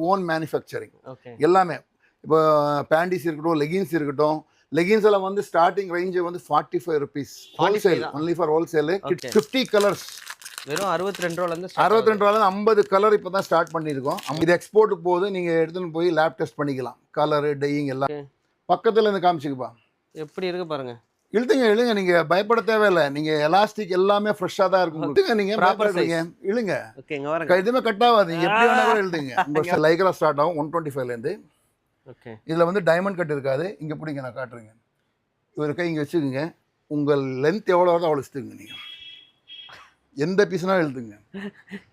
Own manufacturing okay. எல்லாமே. இப்போ panties இருக்கட்டும், லெகின்ஸ் இருக்கட்டும். லெகின்ஸ் எல்லாம் வந்து ஸ்டார்டிங் ரேஞ்சு வந்து 45 rupees wholesale, only for wholesale. 50 colours வெறும் 62 ரூபாயிலேருந்து 62 ரூபாயிலேருந்து 50 கலர் இப்போ தான் ஸ்டார்ட் பண்ணியிருக்கோம். இது எக்ஸ்போர்ட்டுக்கு போகுது. நீங்கள் எடுத்துன்னு போய் லேப் டெஸ்ட் பண்ணிக்கலாம். கலரு, டையிங் எல்லாம். பக்கத்தில் இருந்து காமிச்சிக்கப்பா. எப்படி இருக்கு பாருங்க. இழுங்க நீங்கள் பயப்பட தேவையில்லை. நீங்கள் எலாஸ்டிக் எல்லாமே ஃப்ரெஷ்ஷாக தான் இருக்கும். இழுங்க, நீங்கள் பயப்படுறீங்க. இழுங்க, எதுவுமே கட் ஆகாது. நீங்கள் எப்படி வேணா கூட எழுதுங்க. உங்கள் லைக்ரா ஸ்டார்ட் ஆகும் 125லேருந்து. ஓகே. இதில் வந்து டைமண்ட் கட் இருக்காது. இங்கே பிடிங்க, நான் காட்டுறேங்க. ஒரு கை இங்கே வச்சுக்கோங்க. உங்கள் லென்த் எவ்வளோ வருதோ அவ்வளோ வச்சுக்கோங்க. நீங்கள் எந்த பீஸ்னாலும் எழுதுங்க.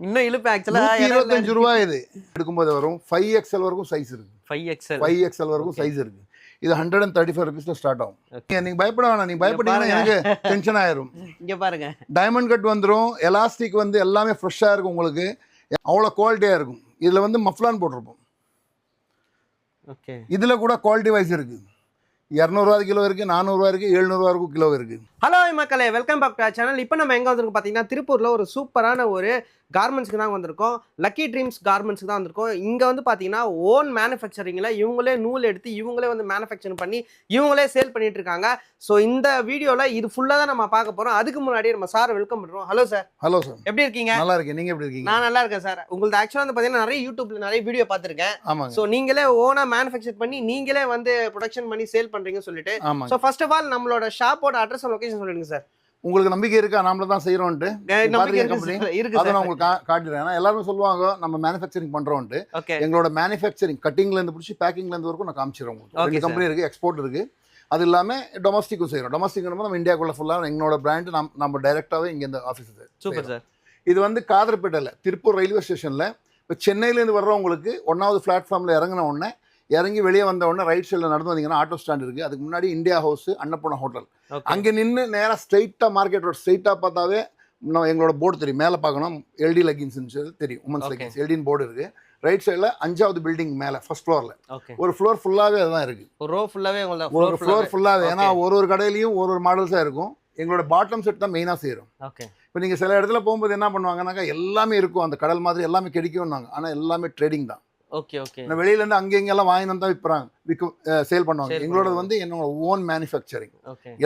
இன்னும் இழுப்பு ஆக்சுவலாக 25 ரூபா. இது எடுக்கும்போது வரும் 5XL வரைக்கும் சைஸ் இருக்குது. 5XL வரைக்கும் சைஸ் இருக்குது. இது 135 ருபீஸில் ஸ்டார்ட் ஆகும். நீங்கள் பயப்பட வேணாம். நீங்கள் பயப்பட்டீங்கன்னா எனக்கு டென்ஷன் ஆயிரும். இங்கே பாருங்க, டைமண்ட் கட் வந்துடும். எலாஸ்டிக் வந்து எல்லாமே ஃப்ரெஷ்ஷாக இருக்கும். உங்களுக்கு அவ்வளோ குவாலிட்டியாக இருக்கும். இதில் வந்து மஃப்லான் போட்டிருப்போம். ஓகே. இதில் கூட குவாலிட்டி வைஸ் இருக்குது. 200 கிலோ இருக்குது, 400 இருக்குது, 700 வரைக்கும் கிலோ இருக்குது. ஹலோ மக்களே, வெல்கம் பேக் டு சேனல். இப்போ நம்ம எங்கே வந்திருக்கோம் பார்த்தீங்கன்னா, திருப்பூரில் ஒரு சூப்பரான ஒரு கார்மெண்ட்ஸ்க்கு தான் வந்திருக்கோம். லக்கி ட்ரீம்ஸ் கார்மெண்ட்ஸ்க்கு தான் வந்திருக்கோம். இங்கே வந்து பார்த்தீங்கன்னா ஓன் மேனுஃபேக்சரிங்கில் இவங்களே நூல் எடுத்து இவங்களே வந்து மேனுஃபேக்சரிங் பண்ணி இவங்களே சேல் பண்ணிட்டு இருக்காங்க. ஸோ இந்த வீடியோவில் இது ஃபுல்லாக தான் நம்ம பார்க்க போகிறோம். அதுக்கு முன்னாடி நம்ம சார் வெல்கம் பண்ணுறோம். Hello sir. ஹலோ சார், எப்படி இருக்கீங்க? நல்லா இருக்கேன். நீங்கள் எப்படி இருக்கீங்க? நான் நல்லா இருக்கேன் சார். உங்களுக்கு ஆக்சுவலாக வந்து பார்த்தீங்கன்னா நிறைய யூடியூப்ல நிறைய வீடியோ பார்த்துருக்கேன். ஆமாங்க. ஸோ நீங்களே ஓனாக மேனுஃபேக்சர் பண்ணி நீங்களே வந்து ப்ரொடக்ஷன் பண்ணி சேல் பண்ணுறீங்கன்னு சொல்லிட்டு. ஆமாங்க. ஸோ ஃபர்ஸ்ட் ஆஃப் ஆல் நம்மளோட ஷாப்போட அட்ரஸ் லொகேஷன் சொல்லிடுங்க சார். உங்களுக்கு நம்பிக்கை இருக்கா நாமள தான் செய்யறோம்ட்டு? இருக்கு. அதை நான் உங்களுக்கு காட்டுறேன். ஏன்னா எல்லாரும் சொல்லுவாங்க நம்ம மேனுஃபேக்சரிங் பண்றோம்ட்டு. எங்களோட மேனுஃபேக்சரிங் கட்டிங்ல இருந்து பிடிச்சி பேக்கிங்ல இருந்து வரைக்கும் நான் காமிச்சிடுறேன் உங்களுக்கு. ரெண்டு கம்பெனி இருக்கு, எக்ஸ்போர்ட் இருக்கு. அது இல்லாம டொமஸ்டிக்கும் செய்யறோம். டொமஸ்டிக் நம்ம இந்தியாக்குள்ள ஃபுல்லாக எங்களோட பிராண்ட் நம்ம டைரக்டாவே இங்க இந்த ஆஃபீஸ். Super sir. இது வந்து காதர்பேட்டையில் திருப்பூர் ரயில்வே ஸ்டேஷன்ல. இப்போ சென்னையிலேருந்து வர்றவங்களுக்கு 1வது பிளாட்ஃபார்ம்ல இறங்கின உடனே இறங்கி வெளியே வந்த உடனே ரைட் சைடில் நடந்து வந்தீங்கன்னா ஆட்டோ ஸ்டாண்ட் இருக்குது. அதுக்கு முன்னாடி இந்தியா ஹவுஸ், அன்னபூர்ணா ஹோட்டல். அங்கே நின்று நேராக ஸ்ட்ரைட்டாக மார்க்கெட் ரோட் ஸ்ட்ரைட்டாக பார்த்தாவே நம்ம எங்களோட போர்டு தெரியும். மேலே பார்க்கணும் எல்டி லெகின்ஸ் தெரியும். உமன்ஸ் லெகின்ஸ் எல்டின்னு போர்டு இருக்குது. ரைட் சைடில் 5வது பில்டிங் மேலே ஃபர்ஸ்ட் ஃப்ளோரில் ஒரு ஃப்ளோர் ஃபுல்லாகவே அதுதான் இருக்குது. ஒரு ஃப்ளோர் ஃபுல்லாகவே. ஏன்னா ஒரு கடையிலையும் ஒரு மாடல்ஸாக இருக்கும். எங்களோட பாட்டம் செட் தான் மெயினாக செய்கிறோம். இப்போ நீங்கள் சில இடத்துல போகும்போது என்ன பண்ணுவாங்கன்னாக்கா எல்லாமே இருக்கும், அந்த கடல் மாதிரி எல்லாமே கிடைக்கும்னாங்க. ஆனால் எல்லாமே ட்ரேடிங் தான். Okay okay. வெளியிலேருந்து அங்கே இங்கெல்லாம் வாங்கினு தான் விற்கிறாங்க, சேல் பண்ணுவாங்க. எங்களோட வந்து என்னோட ஓன் மேனுஃபேக்சரிங்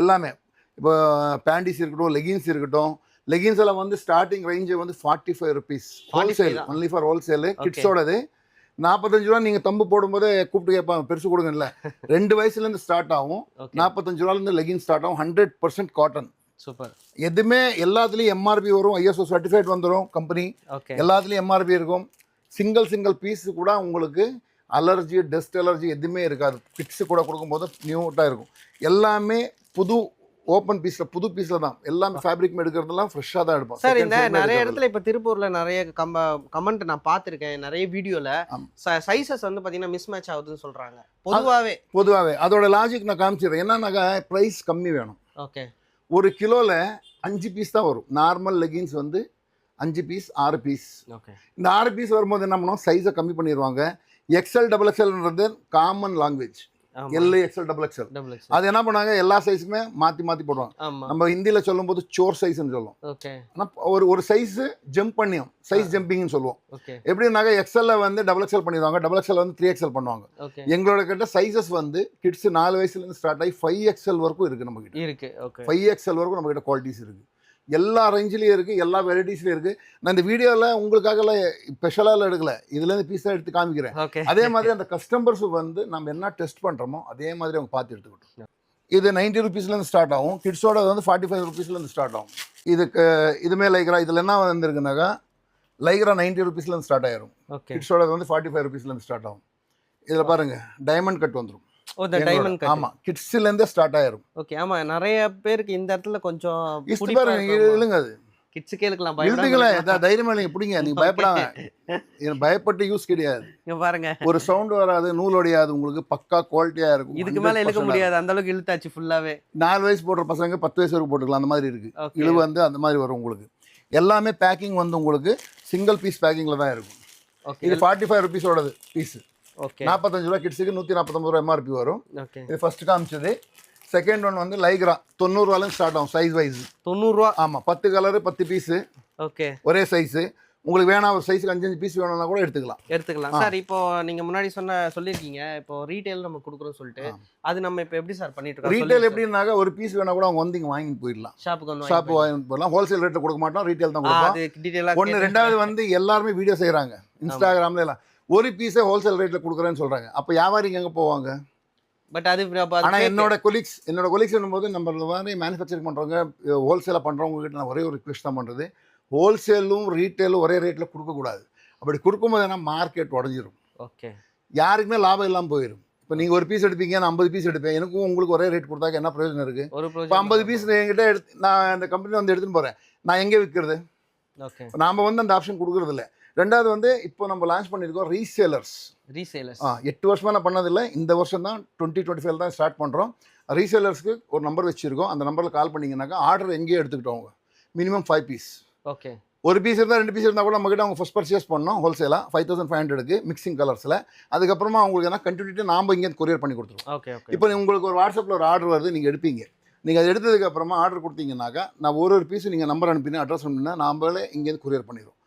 எல்லாமே. இப்போ பேண்டிஸ் இருக்கட்டும், லெகின்ஸ் இருக்கட்டும். லெகின்ஸ் எல்லாம் வந்து ஸ்டார்டிங் ரேஞ்சு வந்து 45 rupees wholesale, only for wholesale. கிட்ஸோடது 45 ரூபா. நீங்கள் தம்பு போடும்போது கூப்பிட்டு கேட்பாங்க பெருசு கொடுங்க. இல்லை, 2 வயசுலேருந்து ஸ்டார்ட் ஆகும். 45 ரூபாலேருந்து லெகின் ஸ்டார்ட் ஆகும். 100% காட்டன். சூப்பர். எதுவுமே எல்லாத்துலேயும் எம்ஆர்பி வரும். ISO சர்டிஃபைட் வந்துடும் கம்பெனி. எல்லாத்துலேயும் எம்ஆர்பி இருக்கும். சிங்கிள் பீஸ் கூட உங்களுக்கு அலர்ஜி, டஸ்ட் அலர்ஜி எதுவுமே இருக்காது. பிக்ஸு கூட கொடுக்கும்போது நியூட்டாக இருக்கும். எல்லாமே புது ஓப்பன் பீஸில், புது பீஸில் தான் எல்லாமே. ஃபேப்ரிக் எடுக்கிறதுலாம் ஃப்ரெஷ்ஷாக தான் எடுப்போம் சார். இந்த நிறைய இடத்துல இப்போ திருப்பூரில் நிறைய கமெண்ட் நான் பார்த்துருக்கேன். நிறைய வீடியோவில் சைஸஸ் வந்து பார்த்தீங்கன்னா மிஸ் மேட்ச் ஆகுதுன்னு சொல்கிறாங்க. பொதுவாகவே அதோட லாஜிக் நான் காமிச்சிடுறேன். என்னன்னாக்கா ப்ரைஸ் கம்மி வேணும். ஓகே. ஒரு கிலோவில் 5 பீஸ் தான் வரும். நார்மல் லெகின்ஸ் வந்து 5 பீஸ், 6 பீஸ். இந்த 6 பீஸ் வரும்போது என்ன பண்ணுவோம், சைஸை கம்மி பண்ணிடுவாங்க. XL, XXLன்றது common language. L, XL, XXL. அது என்ன பண்ணாங்க, எல்லா சைஸுமே மாற்றி போடுவாங்க. நம்ம ஹிந்தியில் சொல்லும் போது சோர் சைஸ்ன்னு சொல்லுவோம். ஆனால் ஒரு சைஸ் ஜம்ப் பண்ணியும் சைஸ் ஜம்பிங்னு சொல்லுவோம். எப்படின்னாக்க XL வந்து XXL பண்ணிடுவாங்க, XXL வந்து 3XL பண்ணுவாங்க. எங்களோட கிட்ட சைஸஸ் வந்து கிட்ஸ் 4 வயசுலேருந்து ஸ்டார்ட் ஆகி 5XL வரைக்கும் இருக்குது. நம்ம கிட்ட 5XL வரைக்கும் நம்ம கிட்ட குவாலிட்டிஸ் இருக்குது. எல்லா ரேஞ்சிலையும் இருக்குது, எல்லா வெரைட்டிஸ்லையும் இருக்குது. நான் இந்த வீடியோவில் உங்களுக்காகலாம் ஸ்பெஷலாக எடுக்கல, இதுலேருந்து பீஸாக எடுத்து காமிக்கிறேன். அதே மாதிரி அந்த கஸ்டமர்ஸ் வந்து நம்ம என்ன டெஸ்ட் பண்ணுறோமோ அதே மாதிரி அவங்க பார்த்து எடுத்துக்கிட்டோம். இது 90 ருபீஸ்லேருந்து ஸ்டார்ட் ஆகும். கிட்ஸோட வந்து 45 ருபீஸ்லேருந்து ஸ்டார்ட் ஆகும். இதுமே லைக்ரா. இதில் என்ன வந்துருக்குனாக்கா லைக்ரா 90 ருபீஸ்லேருந்து ஸ்டார்ட் ஆகிரும். கிட்ஸோட வந்து 45 ருபீஸ்லேருந்து ஸ்டார்ட் ஆகும். இதில் பாருங்கள் டைமண்ட் கட் வந்துடும். ஆமா, கிட்ஸ்ல இருந்தே ஸ்டார்ட் ஆயிரும். ஓகே. ஆமா, நிறைய பேருக்கு இந்த இடத்துல கொஞ்சம் இல்லங்க, அது கிட்ஸ் கேளுக்கலாம், பயப்படாதீங்க, தைரியமா இல்லைங்க, பிடிங்க, நீங்க பயப்படாம. பயப்பட்டு யூஸ் கிடையாது. இங்க பாருங்க, ஒரு சவுண்ட் வராது, நூல் ஒடியாது, உங்களுக்கு பக்கா குவாலிட்டியா இருக்கும். இதுக்கு மேல இழுக்க முடியாது, அந்த அளவுக்கு இழுத்தாச்சு ஃபுல்லாவே. 4 வயசு போடுற பசங்க 10 வயசு வரைக்கும் போட்டுக்கலாம், அந்த மாதிரி இருக்கு. இழுவு வந்து அந்த மாதிரி வரும் உங்களுக்கு. எல்லாமே பேக்கிங் வந்து உங்களுக்கு சிங்கிள் பீஸ் பேக்கிங்ல தான் இருக்கும். இது 45 ருபீஸோடது பீஸ். 45 ரூபா கிட்ஸுக்கு 149 ரூபா எம்ஆர்பி வரும். இது ஃபர்ஸ்ட் காமிச்சது. செகண்ட் ஒன் வந்து லைக்ரா 90 ரூபாயிலும் ஸ்டார்ட் ஆகும். சைஸ் வைஸ் 90 ரூபா. ஆமாம், 10 கலரு 10 பீஸு. ஓகே. ஒரே சைஸு. உங்களுக்கு வேணா ஒரு சைஸுக்கு 5 பீஸ் வேணும்னா கூட எடுத்துக்கலாம். சார் இப்போ நீங்க முன்னாடி சொல்லியிருக்கீங்க இப்போ ரீட்டைல் நம்ம கொடுக்குறோம்னு சொல்லிட்டு அது நம்ம இப்போ எப்படி சார் பண்ணிட்டு இருக்கோம்? ரீட்டைல் எப்படின்னாக்கா ஒரு பீஸ் வேணா கூட அவங்க வந்து இங்கே வாங்கிட்டு போயிடலாம். ஷாப்புக்கு வாங்கிட்டு போயிடலாம். ஹோல்சேல் ரேட்டில் கொடுக்க மாட்டோம், ரீட்டைல் தான் கொடுப்போம். ஒன்று. ரெண்டாவது வந்து எல்லாருமே வீடியோ செய்கிறாங்க இன்ஸ்டாகிராமில் எல்லாம். ஒரு பீஸை ஹோல்சேல் ரேட்டில் கொடுக்குறேன்னு சொல்கிறாங்க. அப்போ வியாபாரிங்க எங்கே போவாங்க? பட் அது ஆனால் என்னோட கொலீக்ஸ் என்னும்போது நம்ம மாதிரி மேனுஃபேக்சரிங் பண்ணுறவங்க ஹோல்சேலாக பண்ணுறவங்க கிட்ட நான் ஒரே ஒரு ரிக்வெஸ்ட் தான் பண்ணுறது, ஹோல்சேலும் ரீட்டைலும் ஒரே ரேட்டில் கொடுக்கக்கூடாது. அப்படி கொடுக்கும்போது என்ன மார்க்கெட் உடஞ்சிரும். ஓகே. யாருக்குமே லாபம் இல்லாமல் போயிடும். இப்போ நீங்கள் ஒரு பீஸ் எடுப்பீங்க, நான் 50 பீஸ் எடுப்பேன், எனக்கும் உங்களுக்கு ஒரே ரேட் கொடுத்தாக்க என்ன பிரயோஜனம் இருக்குது? இப்போ 50 பீஸ் என்கிட்ட நான் இந்த கம்பெனி வந்து எடுத்துன்னு போகிறேன், நான் எங்கே விற்கிறது? ஓகே. நாம் வந்து அந்த ஆப்ஷன் கொடுக்குறது இல்லை. ரெண்டாவது வந்து இப்போ நம்ம லான்ச் பண்ணியிருக்கோம் ரீசேலர்ஸ். 8 வருஷமாக நான் பண்ணதில்லை, இந்த வருஷம் தான் 2025 தான் ஸ்டார்ட் பண்ணுறோம். ரீசேலர்ஸ்க்கு ஒரு நம்பர் வச்சுருக்கோம். அந்த நம்பரில் கால் பண்ணிங்கனாக்கா ஆர்டர் எங்கேயே எடுத்துக்கிட்டோம். Minimum 5 piece. ஓகே. ஒரு பீஸ் இருந்தால் 2 பீஸ் இருந்தால் கூட நம்மகிட்ட அவங்க ஃபஸ்ட் பர்ச்சேஸ் பண்ணோம் ஹோல்சேலாக 5500க்கு மிக்சிங் கலர்ஸில். அதுக்கப்புறமா உங்களுக்கு என்ன கண்டினியூட்டி நாம் இங்கேருந்து கொரியர் பண்ணி கொடுத்துருவோம். ஓகே. இப்போ உங்களுக்கு ஒரு வாட்ஸ்அப்பில் ஒரு ஆர்டர் வருது, நீங்கள் எடுப்பீங்க. நீங்கள் அதை எடுத்ததுக்கப்புறமா ஆர்டர் கொடுத்தீங்கன்னாக்கா நான் ஒரு பீஸு நீங்கள் நம்பர் அனுப்பினா அட்ரஸ் அனுப்பினா நாமளே இங்கேருந்து கொரியர் பண்ணிடுவோம்.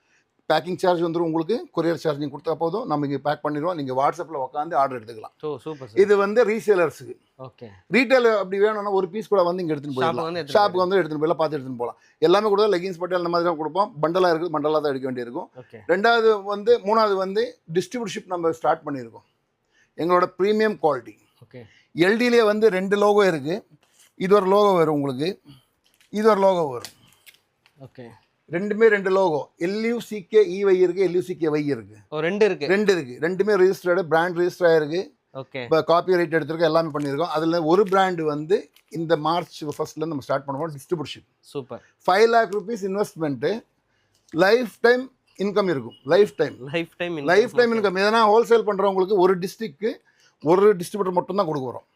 பேக்கிங் சார்ஜ் வந்துடும் உங்களுக்கு, கொரியர் சார்ஜ் நீங்கள் கொடுத்தா போதும், நம்ம இங்கே பேக் பண்ணிடுவோம். நீங்கள் வாட்ஸ்அப்பில் உட்காந்து ஆர்டர் எடுத்துக்கலாம். சூப்பர். இது வந்து ரீசேலர்ஸுக்கு. ஓகே. ரீட்டைல் அப்படி வேணும்னா ஒரு பீஸ் கூட வந்து இங்கே எடுத்துன்னு போயிடலாம். ஷாப்புக்கு வந்து எடுத்துன்னு போயிடலாம், பார்த்து எடுத்துன்னு போகலாம். எல்லாமே கூட லெகின்ஸ் பட்டி அந்த மாதிரி தான் கொடுப்போம். பண்டலாக இருக்குது, பண்டலாக தான் எடுக்க வேண்டியிருக்கும். மூணாவது வந்து டிஸ்ட்ரிபியூஷன் நம்ம ஸ்டார்ட் பண்ணியிருக்கோம். எங்களோட ப்ரீமியம் குவாலிட்டி. ஓகே. எல்டிலே வந்து 2 லோகோ இருக்குது. இது ஒரு லோகோ வரும் உங்களுக்கு, இது ஒரு லோகோ வரும். ஓகே. ரெண்டுமே 2 லோகோ. LUCKEY இருக்குது, LUCKY இருக்குது. 2 இருக்குது. ரெண்டுமே ரெஜிஸ்டர்டு, பிராண்ட் ரெஜிஸ்டர் ஆயிருக்கு. ஓகே. இப்போ காப்பி ரைட் எடுத்துருக்கோம், எல்லாமே பண்ணியிருக்கோம். அதில் ஒரு பிராண்டு வந்து இந்த மார்ச் 1 நம்ம ஸ்டார்ட் பண்ணுவோம் distribution. Super. 5 lakh rupees investment, life time income இருக்கும். Life time income. எதனா ஹோல்சேல் பண்ணுறவங்களுக்கு ஒரு டிஸ்ட்ரிக்ட்க்கு ஒரு டிஸ்ட்ரிபியூட்டர் மட்டும் தான் கொடுக்க வரோம்.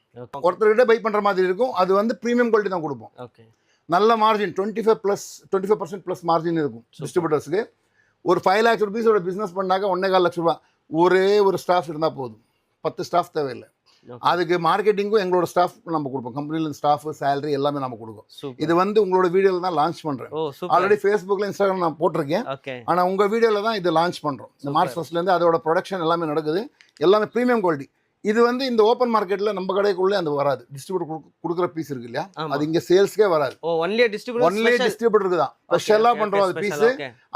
ஒருத்தர்கிட்ட பை பண்ணுற மாதிரி இருக்கும். அது வந்து ப்ரீமியம் குவாலிட்டி தான் கொடுப்போம். ஓகே. நல்ல மார்ஜின் 25% ப்ளஸ் மார்ஜின் இருக்கும் டிஸ்ட்ரிபியூட்டர்ஸுக்கு. ஒரு 5 lakhs rupees பிஸ்னஸ் பண்ணாக்க 1.25 lakhs ரூபா. ஒரே ஒரு ஸ்டாஃப் இருந்தால் போதும், 10 ஸ்டாஃப் தேவையில்லை. அதுக்கு மார்க்கெட்டிங்கும் எங்களோட ஸ்டாஃப் நம்ம கொடுப்போம். கம்பெனியில் ஸ்டாஃப், சேலரி எல்லாமே நம்ம கொடுப்போம். இது வந்து உங்களோட வீடியோவில் தான் லான்ச் பண்ணுறேன். ஆல்ரெடி ஃபேஸ்புக்கில், இன்ஸ்டாகிராம் நான் போட்டிருக்கேன். ஆனால் உங்கள் வீடியோவில் தான் இது லான்ச் பண்ணுறோம். இந்த மார்ச் 1 அதோட ப்ரொடக்ஷன் எல்லாமே நடக்குது. எல்லாமே ப்ரீமியம் குவாலிட்டி. இது வந்து இந்த ஓப்பன் மார்க்கெட்டில் நம்ம கடைக்குள்ளே அந்த வராது. டிஸ்ட்ரிபியூட்டர் கொடுக்குற பீஸ் இருக்கு இல்லையா, அது இங்கே சேல்ஸ்க்கே வராது. ஒன்லி டிஸ்ட்ரிபியூட்டருக்கு தான் ஸ்பெஷலாக பண்ணுறோம் அது பீஸு.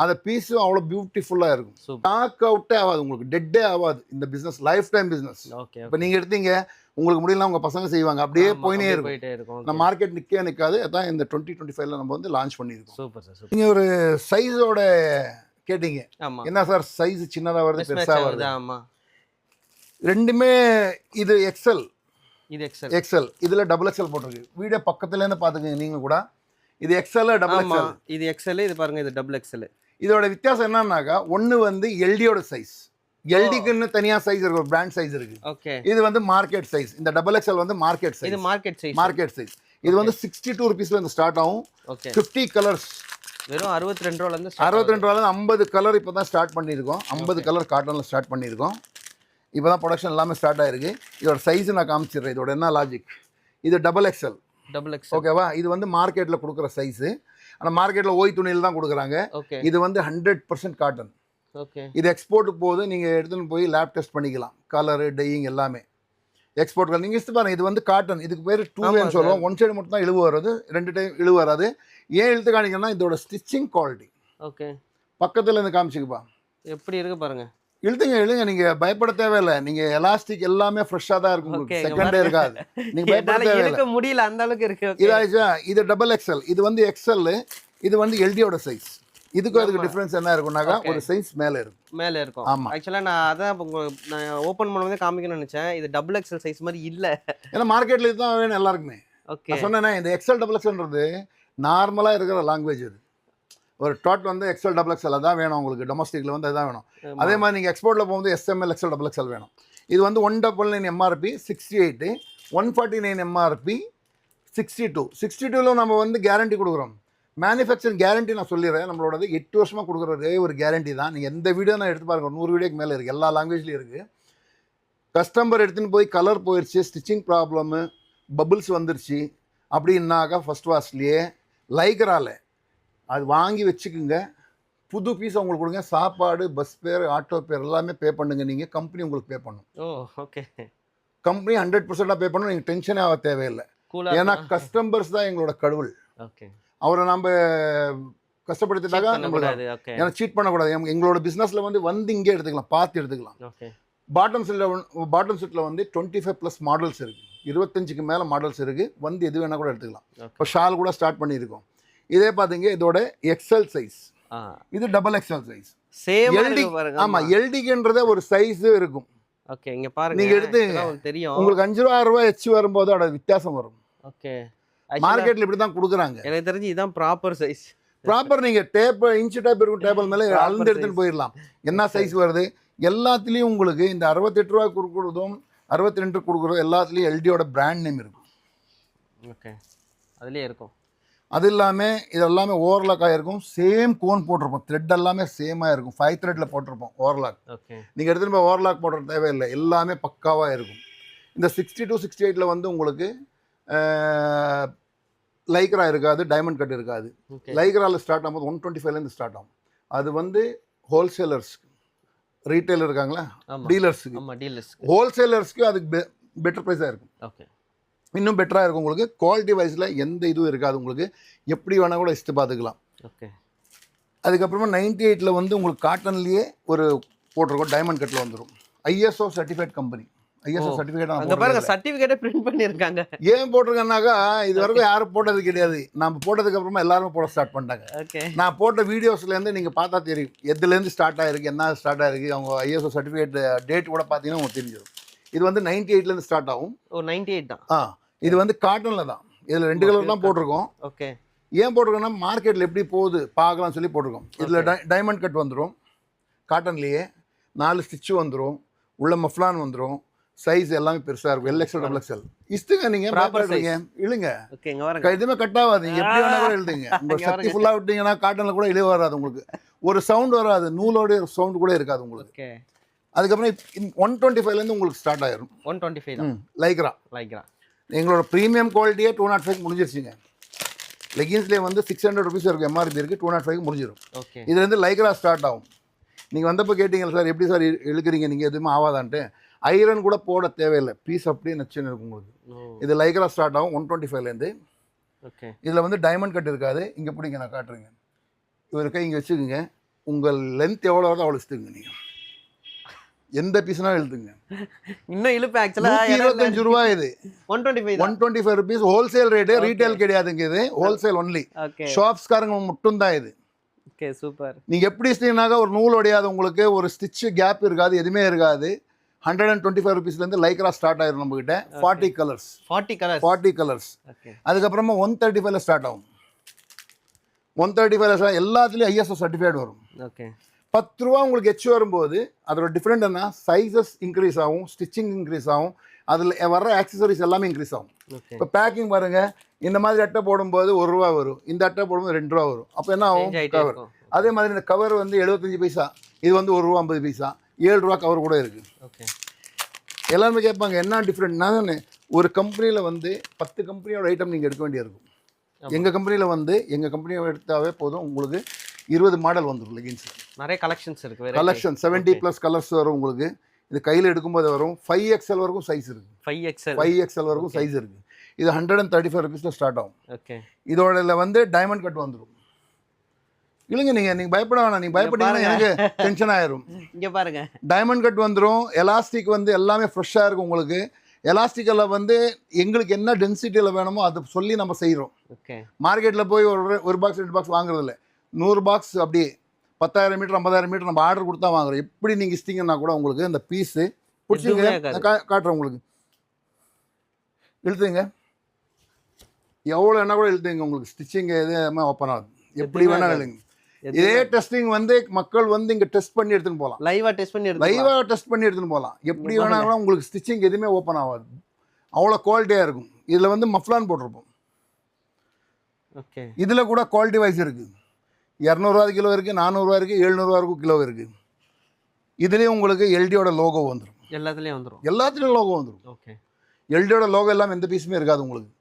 அந்த பீஸும் அவ்வளோ பியூட்டிஃபுல்லாக இருக்கும். நாக் அவுட்டே ஆகாது, உங்களுக்கு டெட்டே ஆகாது. இந்த பிஸ்னஸ் லைஃப் டைம் பிஸ்னஸ். இப்போ நீங்கள் எடுத்தீங்க, உங்களுக்கு முடியல உங்கள் பசங்க செய்வாங்க, அப்படியே போயினே இருக்கும். நம்ம மார்க்கெட் நிற்காது. அதான் இந்த 2025 நம்ம வந்து லான்ச் பண்ணியிருக்கோம். Super sir. நீங்கள் ஒரு சைஸோட கேட்டீங்க, என்ன சார் சைஸ் சின்னதாக வருது பெருசாக வருது? ஆமாம், ரெண்டுமே. இது எக்ஸல், இதில் XXL போட்டிருக்கு. வீடியோ பக்கத்துலேருந்து பார்த்துக்கங்க நீங்கள் கூட. இது XL, XXL. இது XL, இது பாருங்க, இது XXL. இதோட வித்தியாசம் என்னன்னாக்கா, ஒன்று வந்து எல்டியோட சைஸ். எல்டிக்குன்னு தனியாக சைஸ் இருக்கு, ஒரு பிராண்ட் சைஸ் இருக்கு. ஓகே. இது வந்து மார்க்கெட் சைஸ். இந்த XXL வந்து மார்க்கெட் சைஸ். இது மார்க்கெட் சைஸ். இது வந்து 62 rupeesல இருந்து ஸ்டார்ட் ஆகும். 50 கலர்ஸ். வெறும் 62 ரூபாயிலேருந்து 50 கலர் இப்போ தான் ஸ்டார்ட் பண்ணியிருக்கோம். 50 கலர் காட்டனில் ஸ்டார்ட் பண்ணியிருக்கோம். இப்போ தான் ப்ரொடக்ஷன் எல்லாமே ஸ்டார்ட் ஆயிருக்கு. இதோட சைஸு நான் காமிச்சிடுறேன். இதோட என்ன லாஜிக், இது XXL. ஓகேவா? இது வந்து மார்க்கெட்டில் கொடுக்குற சைஸு. ஆனால் மார்க்கெட்டில் ஓய் துணியில் தான் கொடுக்குறாங்க. இது வந்து 100% காட்டன். இது எக்ஸ்போர்ட்டுக்கு போகுது. நீங்கள் எடுத்துன்னு போய் லேப் டெஸ்ட் பண்ணிக்கலாம். கலரு, டையிங் எல்லாமே எக்ஸ்போர்ட். நீங்கள் இஷ்டம் பாருங்கள், இது வந்து காட்டன். இதுக்கு பேர் 2 சொல்லுவோம். ஒன் சைடு மட்டும் தான் இழுவு வராது, 2 டைம் இழுவு வராது. ஏன் இழுத்து காணிக்கணும்னா இதோட ஸ்டிச்சிங் குவாலிட்டி. ஓகே. பக்கத்தில் இருந்து காமிச்சிக்குப்பா, எப்படி இருக்கு பாருங்க. இழுத்துங்க, நீங்கள் பயப்பட தேவையில்லை. நீங்கள் எலாஸ்டிக் எல்லாமே ஃப்ரெஷ்ஷாக தான் இருக்கும், செகண்டே இருக்காது. நீங்கள் பயப்பட தேவையில்லை, முடியல அந்த அளவுக்கு இருக்கு. இதாச்சா? இது XXL. இது வந்து XL. இது வந்து எல்டியோட சைஸ். இதுக்கும் அதுக்கு டிஃபரன்ஸ் என்ன இருக்கும்னாக்கா, ஒரு சைஸ் மேலே இருக்கும். ஆமாம், ஆக்சுவலாக நான் அதான் நான் ஓப்பன் பண்ணும்போதே காமிக்கணும்னு நினச்சேன். இது XXL சைஸ் மாதிரி இல்லை. ஏன்னா மார்க்கெட்டில் இதுதான் வேணும் எல்லாருக்குமே. ஓகே. சொன்னேன்னா இந்த XL XXLன்றது நார்மலாக இருக்கிற லாங்குவேஜ். இது ஒரு டாட் வந்து XL XXL தான் வேணும் உங்களுக்கு. டொமஸ்டிக்கில் வந்து அதுதான் வேணும். அதே மாதிரி நீங்கள் எக்ஸ்போர்ட்டில் போகும்போது SML XL XXL வேணும். இது வந்து 199 MRP 68, 149 MRP 62. 62ல நம்ம வந்து கேரண்டி கொடுக்குறோம். மேனுஃபேக்சரிங் கேரண்டி நான் சொல்லிடுறேன். நம்மளோட 8 வருஷமாக கொடுக்குறதே ஒரு கேரண்டி தான். நீங்கள் எந்த வீடியோ நான் எடுத்து பாருங்கள், 100 வீடியோக்கு மேலே இருக்குது. எல்லா லாங்குவேஜ்லேயும் இருக்குது. கஸ்டமர் எடுத்துன்னு போய் கலர் போயிடுச்சு, ஸ்டிச்சிங் ப்ராப்ளமு, பபுள்ஸ் வந்துருச்சு அப்படின்னாக்கா ஃபஸ்ட் வாஷ்லேயே லைக்ரால அது வாங்கி வச்சுக்குங்க. புது பீஸ் உங்களுக்கு கொடுங்க, சாப்பாடு, பஸ் பேர், ஆட்டோ பேர் எல்லாமே பே பண்ணுங்க. நீங்கள் கம்பெனி உங்களுக்கு பே பண்ணும். ஓ ஓகே. கம்பெனி 100% பே பண்ணணும். நீங்கள் டென்ஷனே ஆக தேவையில்லை. ஏன்னா கஸ்டமர்ஸ் தான் எங்களோட கடவுள். ஓகே. அவரை நம்ம கஷ்டப்படுத்திட்டாங்க நம்மளுக்கு. ஏன்னா சீட் பண்ணக்கூடாது. எங்களோட பிஸ்னஸில் வந்து இங்கே எடுத்துக்கலாம், பார்த்து எடுத்துக்கலாம். ஓகே. பாட்டம் செட்டில் வந்து 25+ மாடல்ஸ் இருக்குது. 25க்கு மேலே மாடல்ஸ் இருக்குது. வந்து எது வேணால் கூட எடுத்துக்கலாம். இப்போ ஷால் கூட ஸ்டார்ட் பண்ணியிருக்கோம். இதே பார்த்தீங்க, இதோட எக்ஸல் சைஸ், இது XXL சைஸ். Same LT. ஆமாம், எல்டிக்குன்றதே ஒரு சைஸ் இருக்கும். ஓகே. இங்க பாருங்க, நீங்கள் எடுத்து தெரியும் உங்களுக்கு ₹5,000 எச்சு வரும்போது அதோட வித்தியாசம் வரும். ஓகே. மார்க்கெட்டில் இப்படி தான் கொடுக்குறாங்க. எனக்கு தெரிஞ்சு இதுதான் ப்ராப்பர் சைஸ். ப்ராப்பர். நீங்கள் இன்ச்சு டேப் இருக்கும், டேபிள் மேலே அளந்து எடுத்துகிட்டு போயிடலாம். என்ன சைஸ் வருது எல்லாத்துலேயும் உங்களுக்கு இந்த ₹68 கொடுக்குறதும் 62 கொடுக்குறதும் எல்லாத்துலேயும் எல்டியோட பிராண்ட் நேம் இருக்கும். ஓகே. அதுலேயே இருக்கும். அது இல்லாமல் இதெல்லாமே ஓவர்லாக்காக இருக்கும். சேம் கோன் போட்டிருப்போம். த்ரெட் எல்லாமே சேமாக இருக்கும். 5 த்ரெட்டில் போட்டிருப்போம் ஓவர்லாக். ஓகே. நீங்கள் எடுத்துகிட்டு போய் ஓவர்லாக் போடுற தேவையில்லை. எல்லாமே பக்காவாக இருக்கும். இந்த 62, 68 வந்து உங்களுக்கு லைக்ரா இருக்காது, டைமண்ட் கட் இருக்காது. லைக்ராவில் ஸ்டார்ட் ஆகும்போது 125லேருந்து ஸ்டார்ட் ஆகும். அது வந்து ஹோல்சேலர்ஸ்க்கு, ரீட்டைலர் இருக்காங்களா, டீலர்ஸுக்கு. ஹோல்சேலர்ஸ்க்கு அதுக்கு பெட்டர் ப்ரைஸாக இருக்கும். ஓகே. இன்னும் பெட்டராக இருக்கும். உங்களுக்கு குவாலிட்டி வைஸில் எந்த இதுவும் இருக்காது. உங்களுக்கு எப்படி வேணால் கூட இஷ்டு பார்த்துக்கலாம். ஓகே. அதுக்கப்புறமா 98ல் வந்து உங்களுக்கு காட்டன்லேயே ஒரு போட்டிருக்கோம், டைமண்ட் கட்டில் வந்துடும். ISO certified company. ISO certificate பாருங்க, சர்டிஃபிகேட்டே பிரிண்ட் பண்ணியிருக்காங்க. ஏன் போட்டிருக்கேன்னாக்கா, இது வரைக்கும் யாரும் போட்டது கிடையாது. நம்ம போட்டதுக்கு அப்புறமா எல்லாருமே போட ஸ்டார்ட் பண்ணிட்டாங்க. ஓகே. நான் போட்ட வீடியோஸ்லேருந்து நீங்கள் பார்த்தா தெரியும் எதுலேருந்து ஸ்டார்ட் ஆகிருக்கு, என்ன ஸ்டார்ட் ஆகிருக்கு. அவங்க ISO சர்டிஃபிகேட் டேட் கூட பார்த்தீங்கன்னா உங்களுக்கு தெரிஞ்சிடும். இது வந்து 98லேருந்து ஸ்டார்ட் ஆகும். ஓ 98 தான். இது வந்து காட்டனில் தான். இதில் 2 கலர் தான் போட்டிருக்கோம். ஓகே. ஏன் போட்டிருக்கோன்னா மார்க்கெட்டில் எப்படி போகுது பார்க்கலாம்னு சொல்லி போட்டிருக்கோம். இதில் டைமண்ட் கட் வந்துடும். காட்டன்லேயே 4 ஸ்டிச்சு வந்துடும். உள்ள மஃப்லான் வந்துடும். சைஸ் எல்லாமே பெருசாக இருக்கும். LXL, XXL. இஸ்துங்க நீங்கள் பார்க்குறீங்க இல்லைங்க. எதுவுமே கட் ஆகாது. நீங்கள் எப்படி வேணால் கூட எழுதுங்க. உங்கள் சக்தி ஃபுல்லாக விட்டீங்கன்னா காட்டனில் கூட இழிவு வராது. உங்களுக்கு ஒரு சவுண்ட் வராது. நூலோடைய சவுண்ட் கூட இருக்காது உங்களுக்கு. அதுக்கப்புறம் 125லேருந்து உங்களுக்கு ஸ்டார்ட் ஆயிரும். 125 லைக்ரா. எங்களோட ப்ரீமியம் குவாலிட்டியே 205 முடிஞ்சிருச்சுங்க. லெகின்ஸ்லேயே வந்து ₹600 இருக்கும். MRP இருக்குது. 205 முடிஞ்சிடும். இதுலேருந்து லைக்ரா ஸ்டார்ட் ஆகும். நீங்கள் வந்தப்போ கேட்டீங்க சார், எப்படி சார் இழுக்கிறீங்க நீங்கள், எதுவுமே ஆகாதான்ட்டு. ஐரன் கூட போட தேவையில்லை. பீஸ் அப்படியே நச்சுன்னு இருக்கும் உங்களுக்கு. இது லைக்ரா ஸ்டார்ட் ஆகும் 125லேருந்து. ஓகே. இதில் வந்து டைமண்ட் கட் இருக்காது. இங்கே பிடிங்க, நான் காட்டுறேங்க. இவர் கை இங்கே வச்சுக்கோங்க. உங்கள் லென்த் எவ்வளோ வருதோ அவ்வளோ வச்சுக்கோங்க. நீங்கள் எந்த பீஸ்னா எழுதுங்க. இன்னும் இழுப்பு. ஆக்சுவலாக ₹125 இது. 125 ₹125 ஹோல்சேல் ரேட்டு. ரீட்டைல் கிடையாதுங்க. இது ஹோல்சேல் ஒன்லி. ஷாப்ஸ்காரங்க மட்டும்தான் இது. ஓகே. சூப்பர். நீங்கள் எப்படி ஸ்டிங்னாக்கா ஒரு நூல் உடையாது உங்களுக்கு. ஒரு ஸ்டிச்சு கேப் இருக்காது. எதுவுமே இருக்காது. ₹125லேருந்து லைக்ரா ஸ்டார்ட் ஆயிரும் நம்மகிட்ட. 40 கலர்ஸ். அதுக்கப்புறமா 135ல ஸ்டார்ட் ஆகும். 135ல எல்லாத்துலேயும் ISO சர்டிஃபைட் வரும். ஓகே. ₹10 உங்களுக்கு எச்சு வரும்போது அதோட டிஃப்ரெண்ட் என்ன, சைஸஸ் இன்க்ரீஸ் ஆகும், ஸ்டிச்சிங் இன்க்ரீஸ் ஆகும், அதில் வர்ற ஆக்சசரிஸ் எல்லாமே இன்க்ரீஸ் ஆகும். இப்போ பேக்கிங் பாருங்கள், இந்த மாதிரி அட்டை போடும்போது ₹1 வரும். இந்த அட்டை போடும்போது ₹2 வரும். அப்போ என்ன ஆகும், கவர். அதே மாதிரி இந்த கவர் வந்து 75 பைசா, இது வந்து ₹1.50, ₹7 கவர் கூட இருக்குது. ஓகே. எல்லாருமே கேட்பாங்க என்ன டிஃப்ரெண்ட். நான் ஒரு கம்பெனியில் வந்து 10 கம்பெனியோட ஐட்டம் நீங்கள் எடுக்க வேண்டியிருக்கும். எங்கள் கம்பெனியில் வந்து எங்கள் கம்பெனியை எடுத்தாவே போதும், உங்களுக்கு 20 மாடல் வந்துடும். லெகின்ஸ் நிறைய கலெக்ஷன்ஸ் இருக்குது. கலெக்ஷன் 70+ கலர்ஸ் வரும் உங்களுக்கு. இது கையில் எடுக்கும்போது வரும். 5XL வரைக்கும் சைஸ் இருக்குது. 5XL வரைக்கும் சைஸ் இருக்குது. இது ₹135 ஸ்டார்ட் ஆகும். ஓகே. இதோட வந்து டைமண்ட் கட் வந்துடும். இல்லைங்க, நீங்கள் பயப்பட வேணாம். நீங்கள் பயப்பட்டீங்கன்னா எனக்கு டென்ஷன் ஆயிரும். இங்கே பாருங்க, டைமண்ட் கட் வந்துடும். எலாஸ்டிக் வந்து எல்லாமே ஃப்ரெஷ்ஷாக இருக்கும் உங்களுக்கு. எலாஸ்டிக்கில் வந்து எங்களுக்கு என்ன டென்சிட்டியில் வேணுமோ அதை சொல்லி நம்ம செய்கிறோம். ஓகே. மார்க்கெட்டில் போய் ஒரு பாக்ஸ் 2 பாக்ஸ் வாங்குறதில்ல. 100 பாக்ஸ் அப்படியே 10,000 மீட்டர் 50,000 மீட்டர் நம்ம ஆர்டர் கொடுத்தா வாங்குறோம். எப்படி நீங்கள் இஸ்டிங்கன்னா கூட உங்களுக்கு அந்த பீஸு பிடிச்சிங்க காட்டுறேன் உங்களுக்கு. இழுத்துங்க, எவ்வளோ என்ன கூட இழுத்துங்க. உங்களுக்கு ஸ்டிச்சிங் எதுவுமே ஓப்பன் ஆகுது. எப்படி வேணாலும் இல்லைங்க. இதே டெஸ்டிங் வந்து மக்கள் வந்து இங்கே டெஸ்ட் பண்ணி எடுத்துன்னு போகலாம். லைவாக டெஸ்ட் பண்ணி எடுத்துன்னு போகலாம். எப்படி வேணா கூட உங்களுக்கு ஸ்டிச்சிங் எதுவுமே ஓப்பன் ஆகாது. அவ்வளோ குவாலிட்டியாக இருக்கும். இதில் வந்து மஃப்லான் போட்டிருப்போம். ஓகே. இதில் கூட குவாலிட்டி வைஸ் இருக்குது. ₹200 கிலோ இருக்குது, ₹400 இருக்குது, ₹700 கிலோ இருக்குது. இதுலேயும் உங்களுக்கு எல்டியோட லோகோ வந்துடும். எல்லாத்துலேயும் லோகோ வந்துடும். ஓகே. எல்டியோட லோகோ எல்லாம் எந்த பீஸுமே இருக்காது உங்களுக்கு.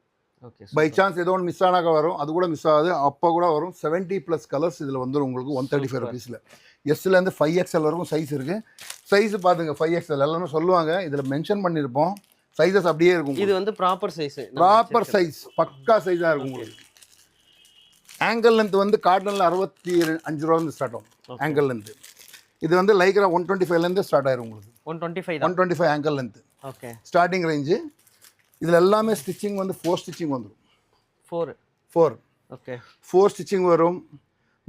ஓகே. பை சான்ஸ் ஏதோ ஒன்று மிஸ் ஆனாக்க வரும், அது கூட மிஸ் ஆகாது, அப்போ கூட வரும். 70+ கலர்ஸ் இதில் வந்துடும் உங்களுக்கு 135 ருபீஸில். எஸ்லேருந்து 5XL வரைக்கும் சைஸ் இருக்குது. சைஸ் பார்த்துங்க 5XL எல்லாமே சொல்லுவாங்க, இதில் மென்ஷன் பண்ணியிருப்போம். சைஸஸ் அப்படியே இருக்கும். இது வந்து ப்ராப்பர் சைஸ், ப்ராப்பர் சைஸ், பக்கா சைஸாக இருக்கும் உங்களுக்கு. ஆங்கிள் லென்த் வந்து காட்டனில் 65 ரூபாலேருந்து ஸ்டார்ட் ஆகும் ஆங்கிள் லென்த்து. இது வந்து லைக்ரா 125லேருந்து ஸ்டார்ட் ஆயிரும் உங்களுக்கு. 125 angle length. Okay. Starting range. இதில் எல்லாமே ஸ்டிச்சிங் வந்து 4 ஸ்டிச்சிங் வந்துடும். 4 ஓகே. 4 ஸ்டிச்சிங் வரும்,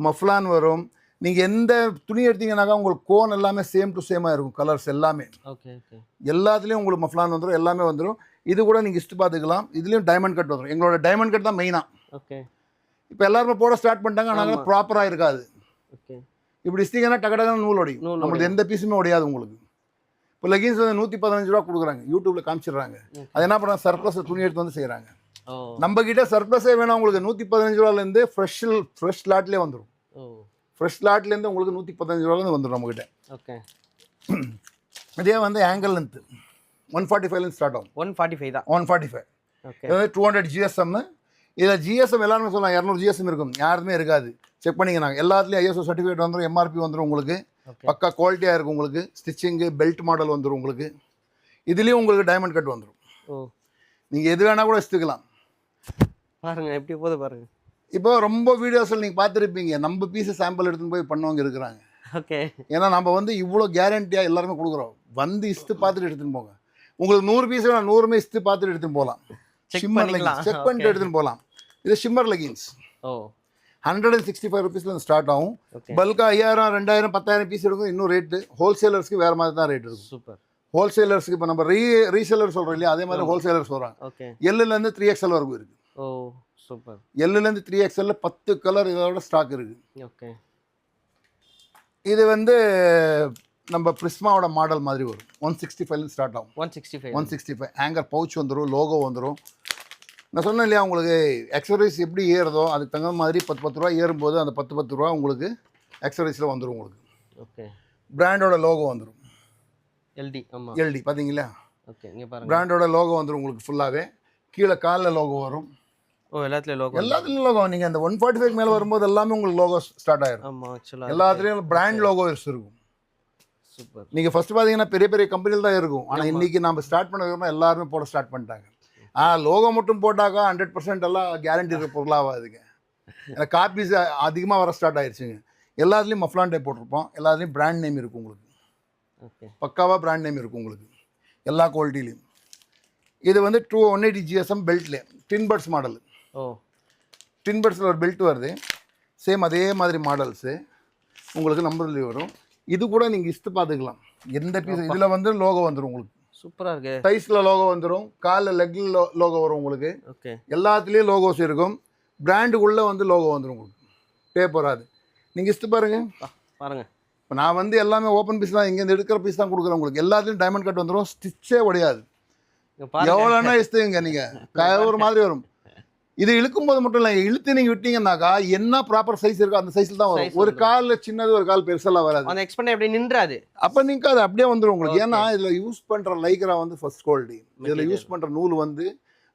மஃப்லான் வரும். நீங்கள் எந்த துணி எடுத்தீங்கன்னாக்கா உங்களுக்கு கோன் எல்லாமே சேம் டு சேமாக இருக்கும், கலர்ஸ் எல்லாமே. Okay okay. எல்லாத்துலேயும் உங்களுக்கு மஃப்லான் வந்துடும், எல்லாமே வந்துடும். இது கூட நீங்கள் இஷ்டம் பார்த்துக்கலாம். இதுலேயும் டைமண்ட் கட் வந்துடும். எங்களோட டைமண்ட் கட் தான் மெயினாக. ஓகே. இப்போ எல்லாருமே போட ஸ்டார்ட் பண்ணிட்டாங்க, ஆனால் ப்ராப்பராக இருக்காது. ஓகே. இப்படி இஷ்டிங்கன்னா டக்கு டக்குன்னு நூல் ஒடியும், நம்மளுக்கு எந்த பீஸுமே ஒடியாது உங்களுக்கு. இப்போ லெகின்ஸ் வந்து 115 ரூபா கொடுக்குறாங்க, யூடியூப்ல காமிச்சிடுறாங்க. அது என்ன பண்ணுறாங்க, சர்ப்ளஸ் துணி எடுத்து வந்து செய்கிறாங்க. நம்ம கிட்ட சர்ப்ளஸே வேணாம் உங்களுக்கு. 115 ரூபாலேருந்து ஃப்ரெஷ் லாட்லேயே வந்துடும். ஃப்ரெஷ் லாட்லேருந்து உங்களுக்கு 115 ரூபாலேருந்து வந்துடும் நம்மகிட்ட. ஓகே. இதே வந்து ஆங்கிள் லென்த்து 145லேருந்து ஸ்டார்ட் ஆகும். 145 தான். 145. ஓகே. இது வந்து 200 GSM. இதில் GSM எல்லாருமே சொல்லலாம், 200 GSM இருக்கும், யாருமே இருக்காது. செக் பண்ணிக்கிறாங்க. எல்லாத்துலேயும் ISO சர்டிஃபிகேட் வந்துடும், MRP வந்துடும் உங்களுக்கு. பக்கா குவாலிட்டியாக இருக்கும் உங்களுக்கு. ஸ்டிச்சிங்கு பெல்ட் மாடல் வந்துடும் உங்களுக்கு. இதுலேயும் உங்களுக்கு டைமண்ட் கட் வந்துடும். நீங்கள் எது வேணால் கூட எடுத்துக்கலாம். பாருங்க எப்படி போகுது பாருங்க. இப்போ ரொம்ப வீடியோஸில் நீங்கள் பார்த்துருப்பீங்க, நம்ம பீஸு சாம்பிள் எடுத்துன்னு போய் பண்ணவங்க இருக்கிறாங்க. ஓகே. ஏன்னா நம்ம வந்து இவ்வளோ கேரண்டியாக எல்லாருமே கொடுக்குறோம். வந்து இஸ்து பார்த்துட்டு எடுத்துன்னு போங்க. உங்களுக்கு 100 பீஸ் வேணால் 100மே இஸ்து பார்த்துட்டு எடுத்துன்னு போகலாம். ஷிம்மர் லெகின்ஸ் செக் பண்ணிட்டு எடுத்துன்னு போகலாம். இது ஷிம்மர் லெகின்ஸ். 165 ருபீஸ்லேருந்து ஸ்டார்ட் ஆகும். பல்காக 5000, 2000, 10,000 பீஸ் எடுக்கும், இன்னும் ரேட்டு. ஹோல்சேலர்ஸ்க்கு வேறு மாதிரி தான் ரேட் இருக்கும். சூப்பர். ஹோல்சேலர்ஸ்க்கு இப்போ நம்ம ரீசேலர் சொல்கிறோம் இல்லையா, அதே மாதிரி ஹோல்சேலர்ஸ் வராங்க. ஓகே. எல்லுலேருந்து 3XL வரைக்கும் இருக்குது. சூப்பர். எல்லுலேருந்து 3XL 10 கலர் இதோட ஸ்டாக் இருக்குது. ஓகே. இது வந்து நம்ம பிரிஸ்மாவோட மாடல் மாதிரி வரும். 165லேருந்து ஸ்டார்ட் ஆகும். 165 ஆங்கர் பவுச் வந்துடும், லோகோ வந்துடும். நான் சொன்னேன் இல்லையா உங்களுக்கு, எக்ஸசைஸ் எப்படி ஏறுதோ அதுக்கு தகுந்த மாதிரி 10 ரூபா ஏறும்போது அந்த 10 ரூபா உங்களுக்கு எக்ஸசைஸில் வந்துடும் உங்களுக்கு. ஓகே. பிராண்டோட லோகோ வந்துடும். எல்டி பார்த்தீங்களா? ஓகே. இங்கே பாருங்க, பிராண்டோட லோகோ வந்துடும் உங்களுக்கு ஃபுல்லாகவே. கீழே காலில் லோகோ வரும். எல்லாத்துலேயும் லோகோ. நீங்கள் அந்த 145 மேலே வரும்போது எல்லாமே உங்களுக்கு லோகோ ஸ்டார்ட் ஆயிடும். எல்லாத்துலேயும் பிராண்ட் லோகோஸ் இருக்கும். சூப்பர். நீங்கள் ஃபஸ்ட்டு பார்த்தீங்கன்னா பெரிய பெரிய கம்பெனியில் தான் இருக்கும், ஆனால் இன்றைக்கி நம்ம ஸ்டார்ட் பண்ணதுக்கப்புறம் எல்லாருமே போட ஸ்டார்ட் பண்ணிட்டாங்க. லோகோ மட்டும் போட்டாக்கா 100% எல்லாம் கேரண்டி இருக்கிற பொருளாகாதுங்க. ஏன்னா காப்பீஸ் அதிகமாக வர ஸ்டார்ட் ஆயிடுச்சுங்க. எல்லாத்துலேயும் மஃப்லான் டைப் போட்டிருப்போம், எல்லாத்துலேயும் பிராண்ட் நேம் இருக்கும் உங்களுக்கு. பக்காவாக பிராண்ட் நேம் இருக்கும் உங்களுக்கு எல்லா குவாலிட்டிலையும். இது வந்து 180 GSM பெல்ட்லேயே டின்பர்ட்ஸ் மாடல். டின்பர்ட்ஸில் ஒரு பெல்ட் வருது, சேம் அதே மாதிரி மாடல்ஸு உங்களுக்கு நம்பர்லேயே வரும். இது கூட நீங்கள் இஸ்து பார்த்துக்கலாம் எந்த பீஸ். இதில் வந்து லோகோ வந்துடும் உங்களுக்கு. சூப்பராக இருக்கு. சைஸில் லோகோ வந்துடும், காலில் லெக்கில் லோகோ வரும் உங்களுக்கு. ஓகே. எல்லாத்துலேயும் லோகோஸ் இருக்கும். பிராண்டுக்குள்ளே வந்து லோகோ வந்துடும் உங்களுக்கு, டேப் வராது. நீங்கள் இஸ்து பாருங்கள். இப்போ நான் வந்து எல்லாமே ஓப்பன் பீஸ் தான், இங்கேருந்து எடுக்கிற பீஸ் தான் கொடுக்குறேன் உங்களுக்கு. எல்லாத்துலேயும் டைமண்ட் கட் வந்துடும், ஸ்டிச்சே உடையாது. எவ்வளோன்னா இஸ்துங்க நீங்கள் ஒரு மாதிரி வரும். இது இழுக்கும் போது மட்டும் இல்லை, இழுத்து நீங்கள் விட்டீங்கன்னாக்கா என்ன ப்ராப்பர் சைஸ் இருக்கோ அந்த சைஸில் தான் வரும். ஒரு காலில் சின்னது ஒரு கால் பெருசெல்லாம் வராது. அந்த எக்ஸ்பெண்ட் எப்படி நின்றாது, அப்போ நீங்கள் அது அப்படியே வந்துடும் உங்களுக்கு. ஏன்னா இதில் யூஸ் பண்ணுற லைக்ரா வந்து ஃபர்ஸ்ட் குவாலிட்டி. இதில் யூஸ் பண்ணுற நூல் வந்து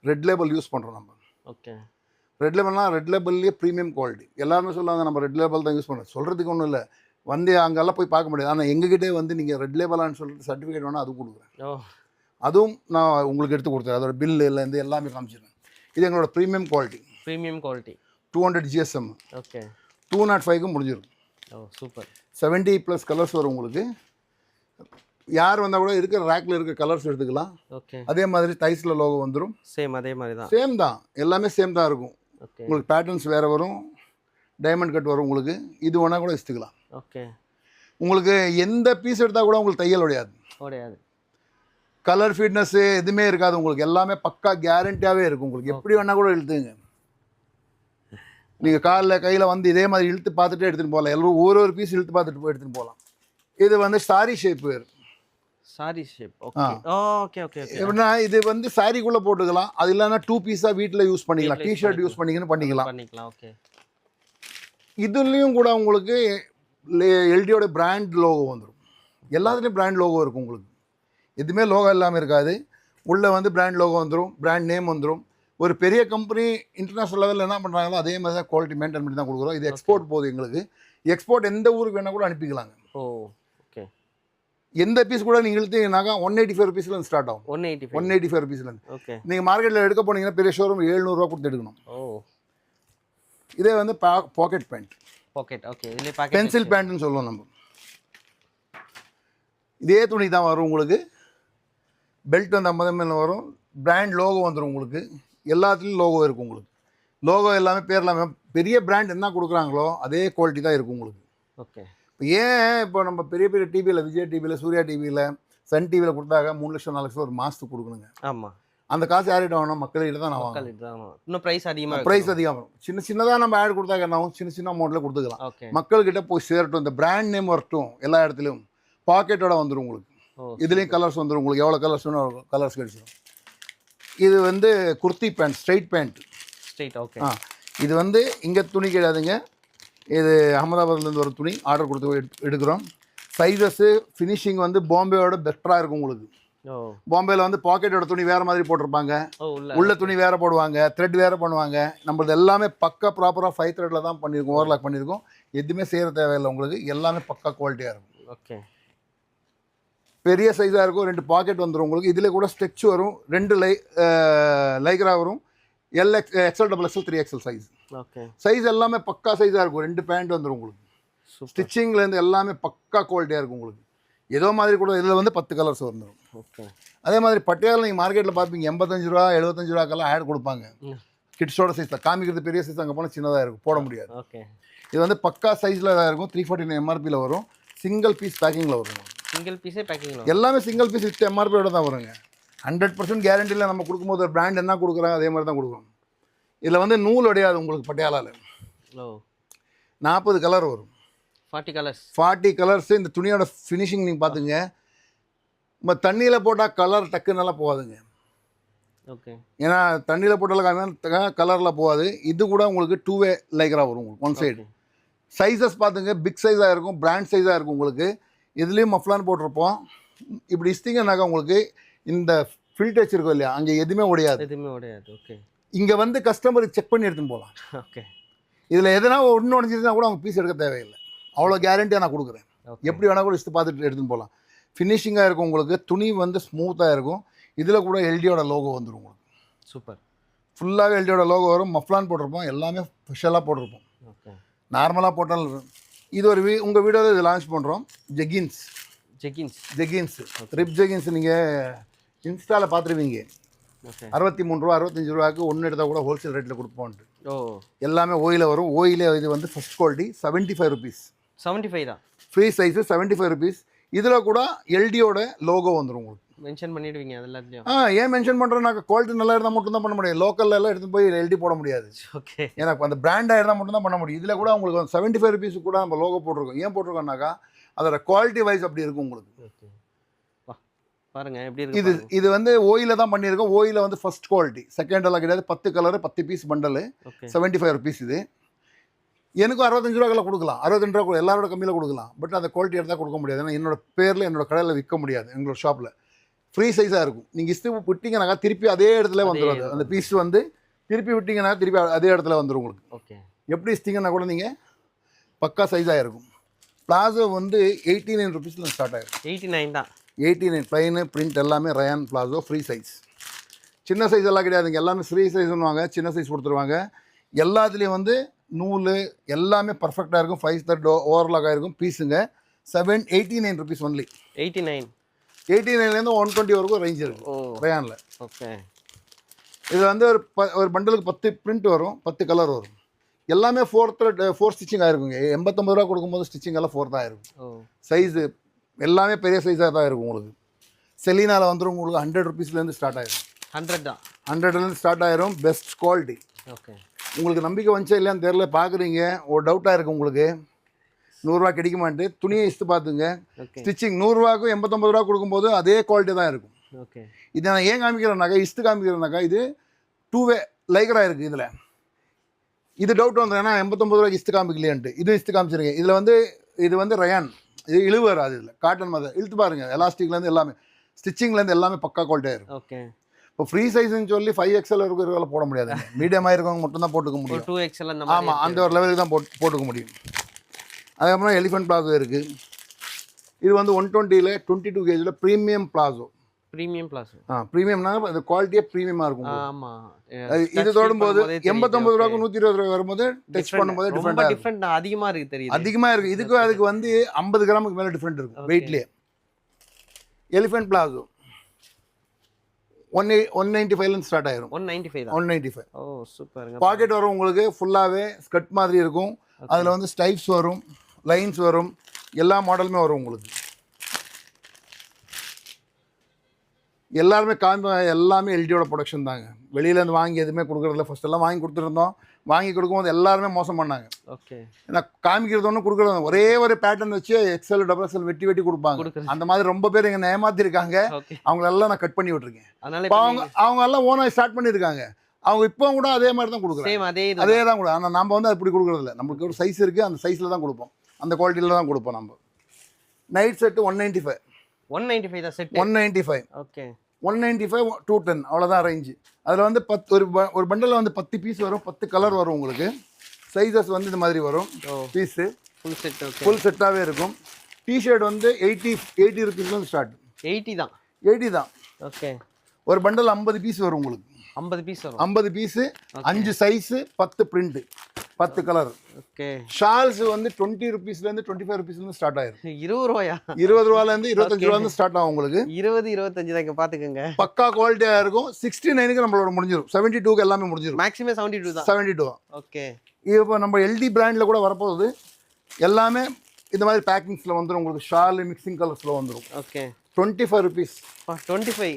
ரெட் லேபிள் யூஸ் பண்ணுறோம் நம்ம. ஓகே. ரெட் லேபிள்னா ரெட் லேபிள்லேயே ப்ரீமியம் குவாலிட்டி. எல்லாருமே சொல்லுவாங்க நம்ம ரெட் லேபிள் தான் யூஸ் பண்ணுறோம், சொல்கிறதுக்கு ஒன்றும் இல்லை. வந்து அங்கெல்லாம் போய் பார்க்க முடியாது. ஆனால் எங்ககிட்டே வந்து நீங்கள் ரெட் லேபிளான்னு சொல்லிட்டு சர்டிஃபிகேட் வேணால் அது கொடுக்குறேன். அதுவும் நான் உங்களுக்கு எடுத்து கொடுத்தேன், அதோட பில்லுலேருந்து எல்லாமே காமிச்சிடுறேன். இது எங்களோட ப்ரீமியம் குவாலிட்டி. 200 GSM. ஓகே. 205க்கு முடிஞ்சிடும். சூப்பர். 70+ கலர்ஸ் வரும் உங்களுக்கு. யார் வந்தால் கூட இருக்கிற ரேக்கில் இருக்கிற கலர்ஸ் எடுத்துக்கலாம். ஓகே. அதே மாதிரி தைஸில் லோகோ வந்துடும். அதே மாதிரி தான், சேம் தான், எல்லாமே சேம் தான் இருக்கும். உங்களுக்கு பேட்டர்ன்ஸ் வேறு வரும், டைமண்ட் கட் வரும் உங்களுக்கு. இது வேணால் கூட எடுத்துக்கலாம். ஓகே. உங்களுக்கு எந்த பீஸ் எடுத்தால் கூட உங்களுக்கு தையல் உடையாது. கலர் ஃபிட்னஸ்ஸு எதுவுமே இருக்காது உங்களுக்கு. எல்லாமே பக்கா கேரண்டியாகவே இருக்கும் உங்களுக்கு. எப்படி வேணால் கூட இழுத்துங்க. நீங்கள் காலில் கையில் வந்து இதே மாதிரி இழுத்து பார்த்துட்டே எடுத்துகிட்டு போகலாம். எல்லோரும் ஒரு பீஸ் இழுத்து பார்த்துட்டு போய் எடுத்துகிட்டு போகலாம். இது வந்து சாரி ஷேப் வேறு. எப்படின்னா இது வந்து சாரிக்குள்ளே போட்டுக்கலாம். அது இல்லைன்னா 2 பீஸாக வீட்டில் யூஸ் பண்ணிக்கலாம், டிஷர்ட் யூஸ் பண்ணிக்கலாம். இதுலேயும் கூட உங்களுக்கு எல்டியோட பிராண்ட் லோகோ வந்துடும். எல்லாத்துலேயும் பிராண்ட் லோகோ இருக்கும் உங்களுக்கு. எதுவுமே லோகோ இல்லாமல் இருக்காது. உள்ளே வந்து பிராண்ட் லோகோ வந்துடும், பிராண்ட் நேம் வந்துடும். ஒரு பெரிய கம்பெனி இன்டர்நேஷனல் லெவலில் என்ன பண்ணுறாங்களோ அதே மாதிரி தான் குவாலிட்டி மெயின்டைன் பண்ணி தான் கொடுக்குறோம். இது எக்ஸ்போர்ட் போகுது எங்களுக்கு. எக்ஸ்போர்ட் எந்த ஊருக்கு வேணால் கூட அனுப்பிக்கலாங்க. ஓ ஓகே. எந்த பீஸ் கூட நீங்கள் இழுத்தீங்கன்னாக்கா 185 ருபீஸ்லேருந்து ஸ்டார்ட் ஆகும். 185 ருபீஸ்லேருந்து. ஓகே. நீங்கள் மார்க்கெட்டில் எடுக்க போனீங்கன்னா பெரிய ஷோரூம் 700 கொடுத்து எடுக்கணும். ஓ. இதே வந்து பாக்கெட் பேண்ட். Pocket okay. இதுலேயே பாக்கெட் பென்சில் பேண்ட்னு சொல்லுவோம் நம்ம. இதே துணி தான் வரும் உங்களுக்கு. பெல்ட் வந்து 50 ml வரும். பிராண்ட் லோகோ வந்துடும் உங்களுக்கு. எல்லாத்துலேயும் லோகோ இருக்கும் உங்களுக்கு. லோகோ எல்லாமே பேர் எல்லாமே பெரிய பிராண்ட் என்ன கொடுக்குறாங்களோ அதே குவாலிட்டி தான் இருக்கும் உங்களுக்கு. ஓகே. இப்போ ஏன் இப்போ நம்ம பெரிய பெரிய டிவியில், விஜய் டிவியில், சூர்யா டிவியில், சன் டிவியில் கொடுத்தாங்க 3 லட்சம் 4 லட்சம் ஒரு மாதத்துக்கு கொடுக்கணுங்க. ஆமாம். அந்த காசு யார்கிட்ட வாங்கணும்? மக்கள்கிட்ட தான் நான் வாங்கணும். இன்னும் ப்ரைஸ் அதிகமாக வரும். சின்னதாக நம்ம ஆட் கொடுத்தாங்க என்ன ஆகும்? சின்ன அமௌண்ட்டில் கொடுத்துக்கலாம். ஓகே. மக்கள்கிட்ட போய் சேரட்டும், இந்த பிராண்ட் நேம் வரட்டும். எல்லா இடத்துலையும் பாக்கெட்டோட வந்துடும் உங்களுக்கு. இதுலேயும் கலர்ஸ் வந்துடும் உங்களுக்கு. எவ்வளோ கலர்ஸ் வேணும் கலர்ஸ் கிடைச்சிடும். இது வந்து kurti pant, straight pant. Okay. இது வந்து இங்கே துணி கிடையாதுங்க. இது அகமதாபாத்லேருந்து ஒரு துணி ஆர்டர் கொடுத்து எடுக்கிறோம். சைஸஸ்ஸு ஃபினிஷிங் வந்து பாம்பேயோட பெட்டராக இருக்கும் உங்களுக்கு. பாம்பேயில் வந்து பாக்கெட்டோட துணி வேறு மாதிரி போட்டிருப்பாங்க, உள்ள துணி வேறு போடுவாங்க, த்ரெட் வேறு பண்ணுவாங்க. நம்மளது எல்லாமே பக்கா ப்ராப்பராக 5 த்ரெட்டில் தான் பண்ணியிருக்கோம், ஓவர்லாக் பண்ணியிருக்கோம். எதுவுமே செய்கிற தேவையில்லை உங்களுக்கு. எல்லாமே பக்கா குவாலிட்டியாக இருக்கும். ஓகே. பெரிய சைஸாக இருக்கும். 2 பாக்கெட் வந்துடும் உங்களுக்கு. இதில் கூட ஸ்ட்ரெச் வரும். 2 லைக்ரா வரும். XL, XXL, 3XL size. Okay. Size எல்லாமே பக்கா சைஸாக இருக்கும். 2 பேண்ட் வந்துடும் உங்களுக்கு. ஸ்டிச்சிங்லேருந்து எல்லாமே பக்கா குவாலிட்டியாக இருக்கும் உங்களுக்கு. ஏதோ மாதிரி கூட இதில் வந்து 10 கலர்ஸ் வந்துடும். ஓகே. அதே மாதிரி பட்டியாவில் நீங்கள் மார்க்கெட்டில் பார்ப்பீங்க 85 ரூபா 75 ரூபாக்கெல்லாம் ஆட் கொடுப்பாங்க. கிட்ஸோட சைஸ் தான் காமிக்கிறது. பெரிய சைஸ் அங்கே போனால் சின்னதாக இருக்கும், போட முடியாது. ஓகே. இது வந்து பக்கா சைஸில் தான் இருக்கும். 349 MRPயில் வரும். சிங்கிள் பீஸ் பேக்கிங்கில் வரும். சிங்கிள் பீஸே பேக்கிங் எல்லாமே சிங்கிள் பீஸ் வித் MRPயோட தான் வருங்க. 100% கேரண்டியில் நம்ம கொடுக்கும்போது ஒரு பிராண்ட் என்ன கொடுக்குறாங்க அதே மாதிரி தான் கொடுக்குறோம். இதில் வந்து நூல் உடையாது உங்களுக்கு. பட்டியாலாவில் 40 கலர் வரும். 40 கலர்ஸ். இந்த துணியோட ஃபினிஷிங் நீங்கள் பார்த்துங்க. நம்ம தண்ணியில் போட்டால் கலர் டக்குன்னெல்லாம் போகாதுங்க. ஓகே. ஏன்னா தண்ணியில் போட்டாலும் கலரில் போகாது. இது கூட உங்களுக்கு 2 வே லைக்ரா வரும் உங்களுக்கு. 1 சைடு. சைஸஸ் பார்த்துங்க. பிக் சைஸாக இருக்கும், பிராண்ட் சைஸாக இருக்கும் உங்களுக்கு. இதுலேயும் மஃப்லான் போட்டிருப்போம். இப்படி இஸ்திங்கனாக்கா உங்களுக்கு இந்த ஃபில்டர்ஸ் இருக்கும் இல்லையா, அங்கே எதுவுமே உடையாது. ஓகே. இங்கே வந்து கஸ்டமருக்கு செக் பண்ணி எடுத்துன்னு போகலாம். ஓகே. இதில் எதனா ஒன்று உடஞ்சிருந்தா கூட அவங்க பீஸ் எடுக்க தேவையில்லை. அவ்வளோ கேரண்டியாக நான் கொடுக்குறேன். எப்படி வேணால் கூட இஸ்து பார்த்துட்டு எடுத்துன்னு போகலாம். ஃபினிஷிங்காக இருக்கும் உங்களுக்கு. துணி வந்து ஸ்மூத்தாக இருக்கும். இதில் கூட எல்டியோட லோகோ வந்துடும் உங்களுக்கு. சூப்பர். ஃபுல்லாகவே எல்டியோட லோகோ வரும். மஃப்லான் போட்டிருப்போம். எல்லாமே ஸ்பெஷலாக போட்டிருப்போம். ஓகே. நார்மலாக போட்டாலும் இது ஒரு உங்கள் வீடியோவில் இது லான்ச் பண்ணுறோம். ஜெகின்ஸ் ரிப் ஜெகின்ஸ் நீங்கள் இன்ஸ்டாவில் பார்த்துருவீங்க. 63 ரூபா 65 ரூபாய்க்கு ஒன்று எடுத்தால் கூட ஹோல்சேல் ரேட்டில் கொடுப்போன்ட்டு. எல்லாமே ஓயில வரும். ஓயிலே இது வந்து ஃபர்ஸ்ட் குவாலிட்டி 75 ருபீஸ். 75 தான். Free size 75 rupees. இதில் கூட எல்டியோட லோகோ வந்துடும் உங்களுக்கு. மென்ஷன் பண்ணிடுவீங்க அது எல்லாத்தையும். ஏன் மென்ஷன் பண்ணுறோம்னாக்க குவாலிட்டி நல்லா இருந்தால் மட்டும் தான் பண்ண முடியும். லோக்கல்ல எல்லாம் எடுத்து போய் எல்டி போட முடியாது. ஓகே. ஏன்னா அந்த பிராண்டாக இருந்தால் மட்டும் தான் பண்ண முடியும். இதில் கூட உங்களுக்கு 75 ருபீஸுக்கு கூட நம்ம லோகோ போட்டிருக்கோம். ஏன் போட்டிருக்கோம்னாக்கா அதோட குவாலிட்டி வைஸ் அப்படி இருக்கும் உங்களுக்கு. ஓகே. பாருங்க எப்படி இருக்கு. இது வந்து ஓயில தான் பண்ணியிருக்கோம். ஓயில வந்து ஃபர்ஸ்ட் குவாலிட்டி. செகண்ட் எல்லாம் கிடையாது. 10 கலர் 10 பீஸ் பண்டலு 75 ருபீஸ். இது எனக்கும் 65 ரூபாய்க்குள்ள கொடுக்கலாம். 62 ரூபா எல்லாரோட கம்மியில் கொடுக்கலாம். பட் அந்த குவாலிட்டி எடுத்தால் கொடுக்க முடியாது. ஏன்னா என்னோட பேரில் என்னோட கடையில் விற்க முடியாது. எங்களோட ஷாப்பில் ஃப்ரீ சைஸாக இருக்கும். நீங்கள் இஸ்து விட்டிங்கனாக்கா திருப்பி அதே இடத்துல வந்துடும். அந்த பீஸ் வந்து திருப்பி விட்டிங்கன்னா திருப்பி அதே இடத்துல வந்துடும் உங்களுக்கு. ஓகே. எப்படி இஸ்திங்கன்னா கூட நீங்கள் பக்கா சைஸாக இருக்கும். பிளாசோ வந்து 89 ருபீஸில் ஸ்டார்ட் ஆகிடும். 89 தான். 89 ப்ளைனு பிரிண்ட் எல்லாமே ரயான் பிளாசோ ஃப்ரீ சைஸ். சின்ன சைஸ் எல்லாம் கிடையாதுங்க. எல்லாமே ஃப்ரீ சைஸ்னுவாங்க. சின்ன சைஸ் கொடுத்துருவாங்க. எல்லாத்துலேயும் வந்து நூல் எல்லாமே பர்ஃபெக்டாக இருக்கும். 5 த்ரெட் ஓவர்லாக் ஆகிருக்கும். பீஸுங்க 89 ருபீஸ் ஒன்லி. 89லேருந்து 120 வரைக்கும் ரேஞ்ச் இருக்குது ரயானில். ஓகே. இது வந்து ஒரு பண்டலுக்கு 10 பிரிண்ட் வரும், 10 கலர் வரும். எல்லாமே 4 ஸ்டிச்சிங் ஆகிருக்குங்க. 89 ரூபா கொடுக்கும்போது ஸ்டிச்சிங் எல்லாம் 4 தான் இருக்கும். சைஸு எல்லாமே பெரிய சைஸாக தான் இருக்கும் உங்களுக்கு. செலினாவில் வந்துடும் உங்களுக்கு 100 ருபீஸ்லேருந்து ஸ்டார்ட் ஆகிடும். 100 தான். 100லேருந்து ஸ்டார்ட் ஆகிரும். Best quality. ஓகே. உங்களுக்கு நம்பிக்கை வந்துச்சா இல்லையான்னு தெரியல. பார்க்குறீங்க ஒரு டவுட்டாக இருக்குது உங்களுக்கு. 100 ரூபா கிடைக்குமான்ட்டு துணியை இஸ்து பார்த்துங்க. ஸ்டிச்சிங் 100 ரூபாய்க்கும் 89 ரூபா கொடுக்கும்போது அதே குவாலிட்டி தான் இருக்கும். ஓகே. இதை நான் ஏன் காமிக்கிறேன்னாக்கா இஸ்து காமிக்கிறேன்னாக்கா இது 2 வே லைக்ரா இருக்குது. இதில் இது டவுட் வந்து ஏன்னா 89 ரூபாய்க்கு இஸ்து காமிக்கலையான்ட்டு இது இஸ்து காமிச்சிருங்க. இதில் வந்து இது வந்து ரயான். இது இழுவு வராது. இதில் காட்டன் மாதிரி இழுத்து பாருங்கள். எலாஸ்டிக்லேருந்து எல்லாமே ஸ்டிச்சிங்லேருந்து எல்லாமே பக்கா குவாலிட்டியாக இருக்கும். ஓகே. இப்போ ஃப்ரீ சைஸ்ன்னு சொல்லி 5XL இருக்கிற போட முடியாது, மீடியமாக இருக்கவங்க மட்டும் தான் போட்டுக்க முடியும். 2XL அந்த மாதிரி. ஆமாம், அந்த ஒரு லெவலுக்கு தான் போட்டுக்க முடியும். அதுக்கப்புறம் எலிஃபென்ட் பிளாசோ இருக்குது. இது வந்து 120ல் 22 கேஜில் ப்ரீமியம் பிளாசோ. Premium palazzo. ப்ரீமியம்னா அது குவாலிட்டியே ப்ரீமியமாக இருக்கும். ஆமாம், இது தொடும்போது 89 ரூபாய்க்கு 120 ரூபாய் வரும்போது டச் பண்ணும்போது டிஃப்ரெண்ட் அதிகமாக இருக்குது, தெரியுது. அதிகமாக இருக்குது. இதுக்கு அதுக்கு வந்து 50 கிராமுக்கு மேலே டிஃப்ரெண்ட் இருக்கும் வெயிட்லேயே. எலிஃபென்ட் பிளாசோ 195லேருந்து ஸ்டார்ட் ஆயிரும். 195 தான். 195. ஓ சூப்பருங்க. பாக்கெட் வரும் உங்களுக்கு, ஃபுல்லாகவே ஸ்கர்ட் மாதிரி இருக்கும். அதில் வந்து ஸ்டைப்ஸ் வரும், லைன்ஸ் வரும், எல்லா மாடலுமே வரும் உங்களுக்கு. எல்லாருமே எல்லாமே எல்ஜியோட ப்ரொடக்ஷன் தாங்க. வெளியிலேருந்து வாங்கி எதுவுமே கொடுக்குறதில்ல. ஃபர்ஸ்ட் எல்லாம் வாங்கி கொடுத்துருந்தோம். வாங்கி கொடுக்கும்போது எல்லாருமே மோசம் பண்ணாங்க. ஓகே. ஏன்னா காமிக்கிறது ஒன்று கொடுக்குறது ஒரே ஒரு பேட்டர்ன் வச்சு XL XXL வெட்டி கொடுப்பாங்க. அந்த மாதிரி ரொம்ப பேர் எங்க ஏமாத்திருக்காங்க. அவங்களெல்லாம் நான் கட் பண்ணி விட்டுருக்கேன். அவங்க எல்லாம் ஓனாக ஸ்டார்ட் பண்ணியிருக்காங்க. அவங்க இப்போ கூட அதே மாதிரி தான் கொடுக்குறாங்க, அதே தான் கூட. ஆனால் நம்ம வந்து அப்படி கொடுக்குறதில்ல. நம்மளுக்கு ஒரு சைஸ் இருக்குது, அந்த சைஸில் தான் கொடுப்போம், அந்த குவாலிட்டியில் தான் கொடுப்போம். நம்ம நைட் செட்டு 195. 195 தான் செட். 195. ஓகே. 195 210 அவ்வளோதான் ரேஞ்சு. அதில் வந்து ஒரு பண்டலில் வந்து 10 பீஸ் வரும், 10 கலர் வரும் உங்களுக்கு. சைஸஸ் வந்து இந்த மாதிரி வரும் பீஸு. ஃபுல் செட்டாகவே இருக்கும். டிஷர்ட் வந்து 80 ருபீஸ்லேருந்து ஸ்டார்ட். 80 தான். ஓகே. ஒரு பண்டல் 50 பீஸ் வரும் உங்களுக்கு. 50 பீஸ் வரும். 50 piece, 5 size, 10 print, 10 colour. Okay. Shawls வந்து 20 ருபீஸ்லேருந்து 25 ருபீஸ்லேருந்து ஸ்டார்ட் ஆயிரும். 20 ரூபாயா? 20 ரூபாலேருந்து 25 ரூபாலேருந்து ஸ்டார்ட் ஆகும் உங்களுக்கு. 20-25 தான். பார்த்துக்கோங்க, பக்கா குவாலிட்டியாக இருக்கும். 69க்கு நம்மளோட முடிஞ்சிடும். 72க்கு எல்லாமே முடிஞ்சிடும். மேக்ஸிமம் 72 தான். 72. ஓகே. இப்போ நம்ம LD பிராண்டில் கூட வரப்போகுது. எல்லாமே இந்த மாதிரி பேக்கிங்ஸில் வந்துடும் உங்களுக்கு. ஷால் மிக்சிங் கலர்ஸில் வந்துடும். ஓகே. 25 ருபீஸ். 25.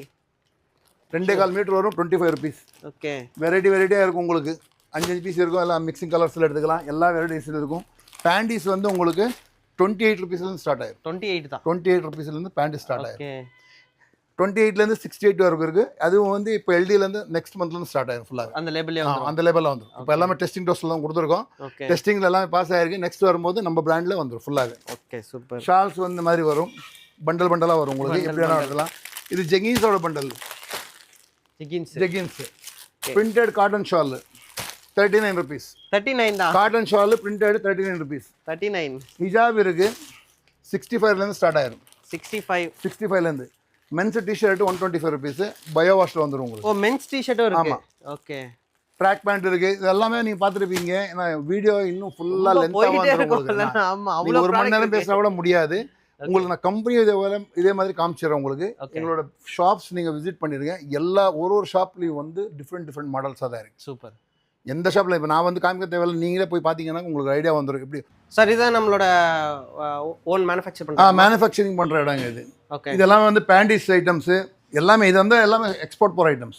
2.25 மீட்டர் வரும். 25 ருபீஸ். ஓகே. வெரைட்டியாக இருக்கும் உங்களுக்கு. 5 பீஸ் இருக்கும். எல்லாம் மிக்சிங் கலர்ஸில் எடுத்துக்கலாம். எல்லா வெரைட்டிஸில் இருக்கும். பேண்டிஸ் வந்து உங்களுக்கு 28 ருபீஸ்லேருந்து ஸ்டார்ட் ஆயிரும். 28 தான். 28 ருபீஸ்லேருந்து பேண்டிஸ் ஸ்டார்ட் ஆயிரும். 28லேருந்து 68 வரைக்கும் இருக்குது. அதுவும் வந்து இப்போ LDலேருந்து நெக்ஸ்ட் மந்த்லேருந்து ஸ்டார்ட் ஆயிரும் ஃபுல்லாக. அந்த லேபிள் வந்துடும். இப்போ எல்லாமே டெஸ்டிங் டோஸ்ல தான் கொடுத்துருக்கோம். டெஸ்டிங்கில் எல்லாமே பாஸ் ஆயிருக்கு. நெக்ஸ்ட் வரும்போது நம்ம பிராண்டில் வந்துடும் ஃபுல்லாகவே. Okay, super. ஷால்ஸ் வந்து இந்த மாதிரி வரும், பண்டலாக வரும் உங்களுக்கு. எப்படி வேணால் எடுக்கலாம். இது ஜெகின்ஸோட bundle. Jeggings printed cotton shawl 39 rupees. 39 தான். Cotton shawl printed 39 rupees. 39. ஹிஜாப் இருக்கு 65லேருந்து ஸ்டார்ட் ஆயிரும். 65லேருந்து. Men's t-shirt 125 rupees. பயோ வாஷ்ல வந்துடும் உங்களுக்கு. ஓ, மென்ஸ் டிஷர்ட்டும் இருக்கு. ஆமா. ஓகே. ட்ராக் பேண்ட் இருக்கு. இது எல்லாமே நீங்க பார்த்துருப்பீங்க. ஏன்னா வீடியோ இன்னும் ஃபுல்லா லென்த்தா வந்துரும். ஆமா, அவ்வளவு ஒரு மணி நேரம் பேசினா கூட முடியாது. உங்களுக்கு நான் கம்பெனி இதே மாதிரி காமிச்சிடுறேன் உங்களுக்கு. எங்களோட ஷாப்ஸ் நீங்கள் விசிட் பண்ணிடுங்க. ஒரு ஷாப்லேயும் வந்து டிஃப்ரெண்ட் மாடல்ஸாக தான் இருக்குது. சூப்பர். எந்த ஷாப்பில் இப்போ நான் வந்து காமிக்க தேவையில்லை, நீங்களே போய் பார்த்தீங்கன்னா உங்களுக்கு ஐடியா வந்துடும். எப்படி சார் இதான் நம்மளோட ஓன் மேனுஃபேக்சரிங் பண்ணுற இடங்க இது. ஓகே. இதெல்லாம் வந்து பேண்டிஸ் ஐட்டம்ஸு எல்லாமே. இது வந்து எல்லாமே எக்ஸ்போர்ட் போகிற ஐட்டம்ஸ்.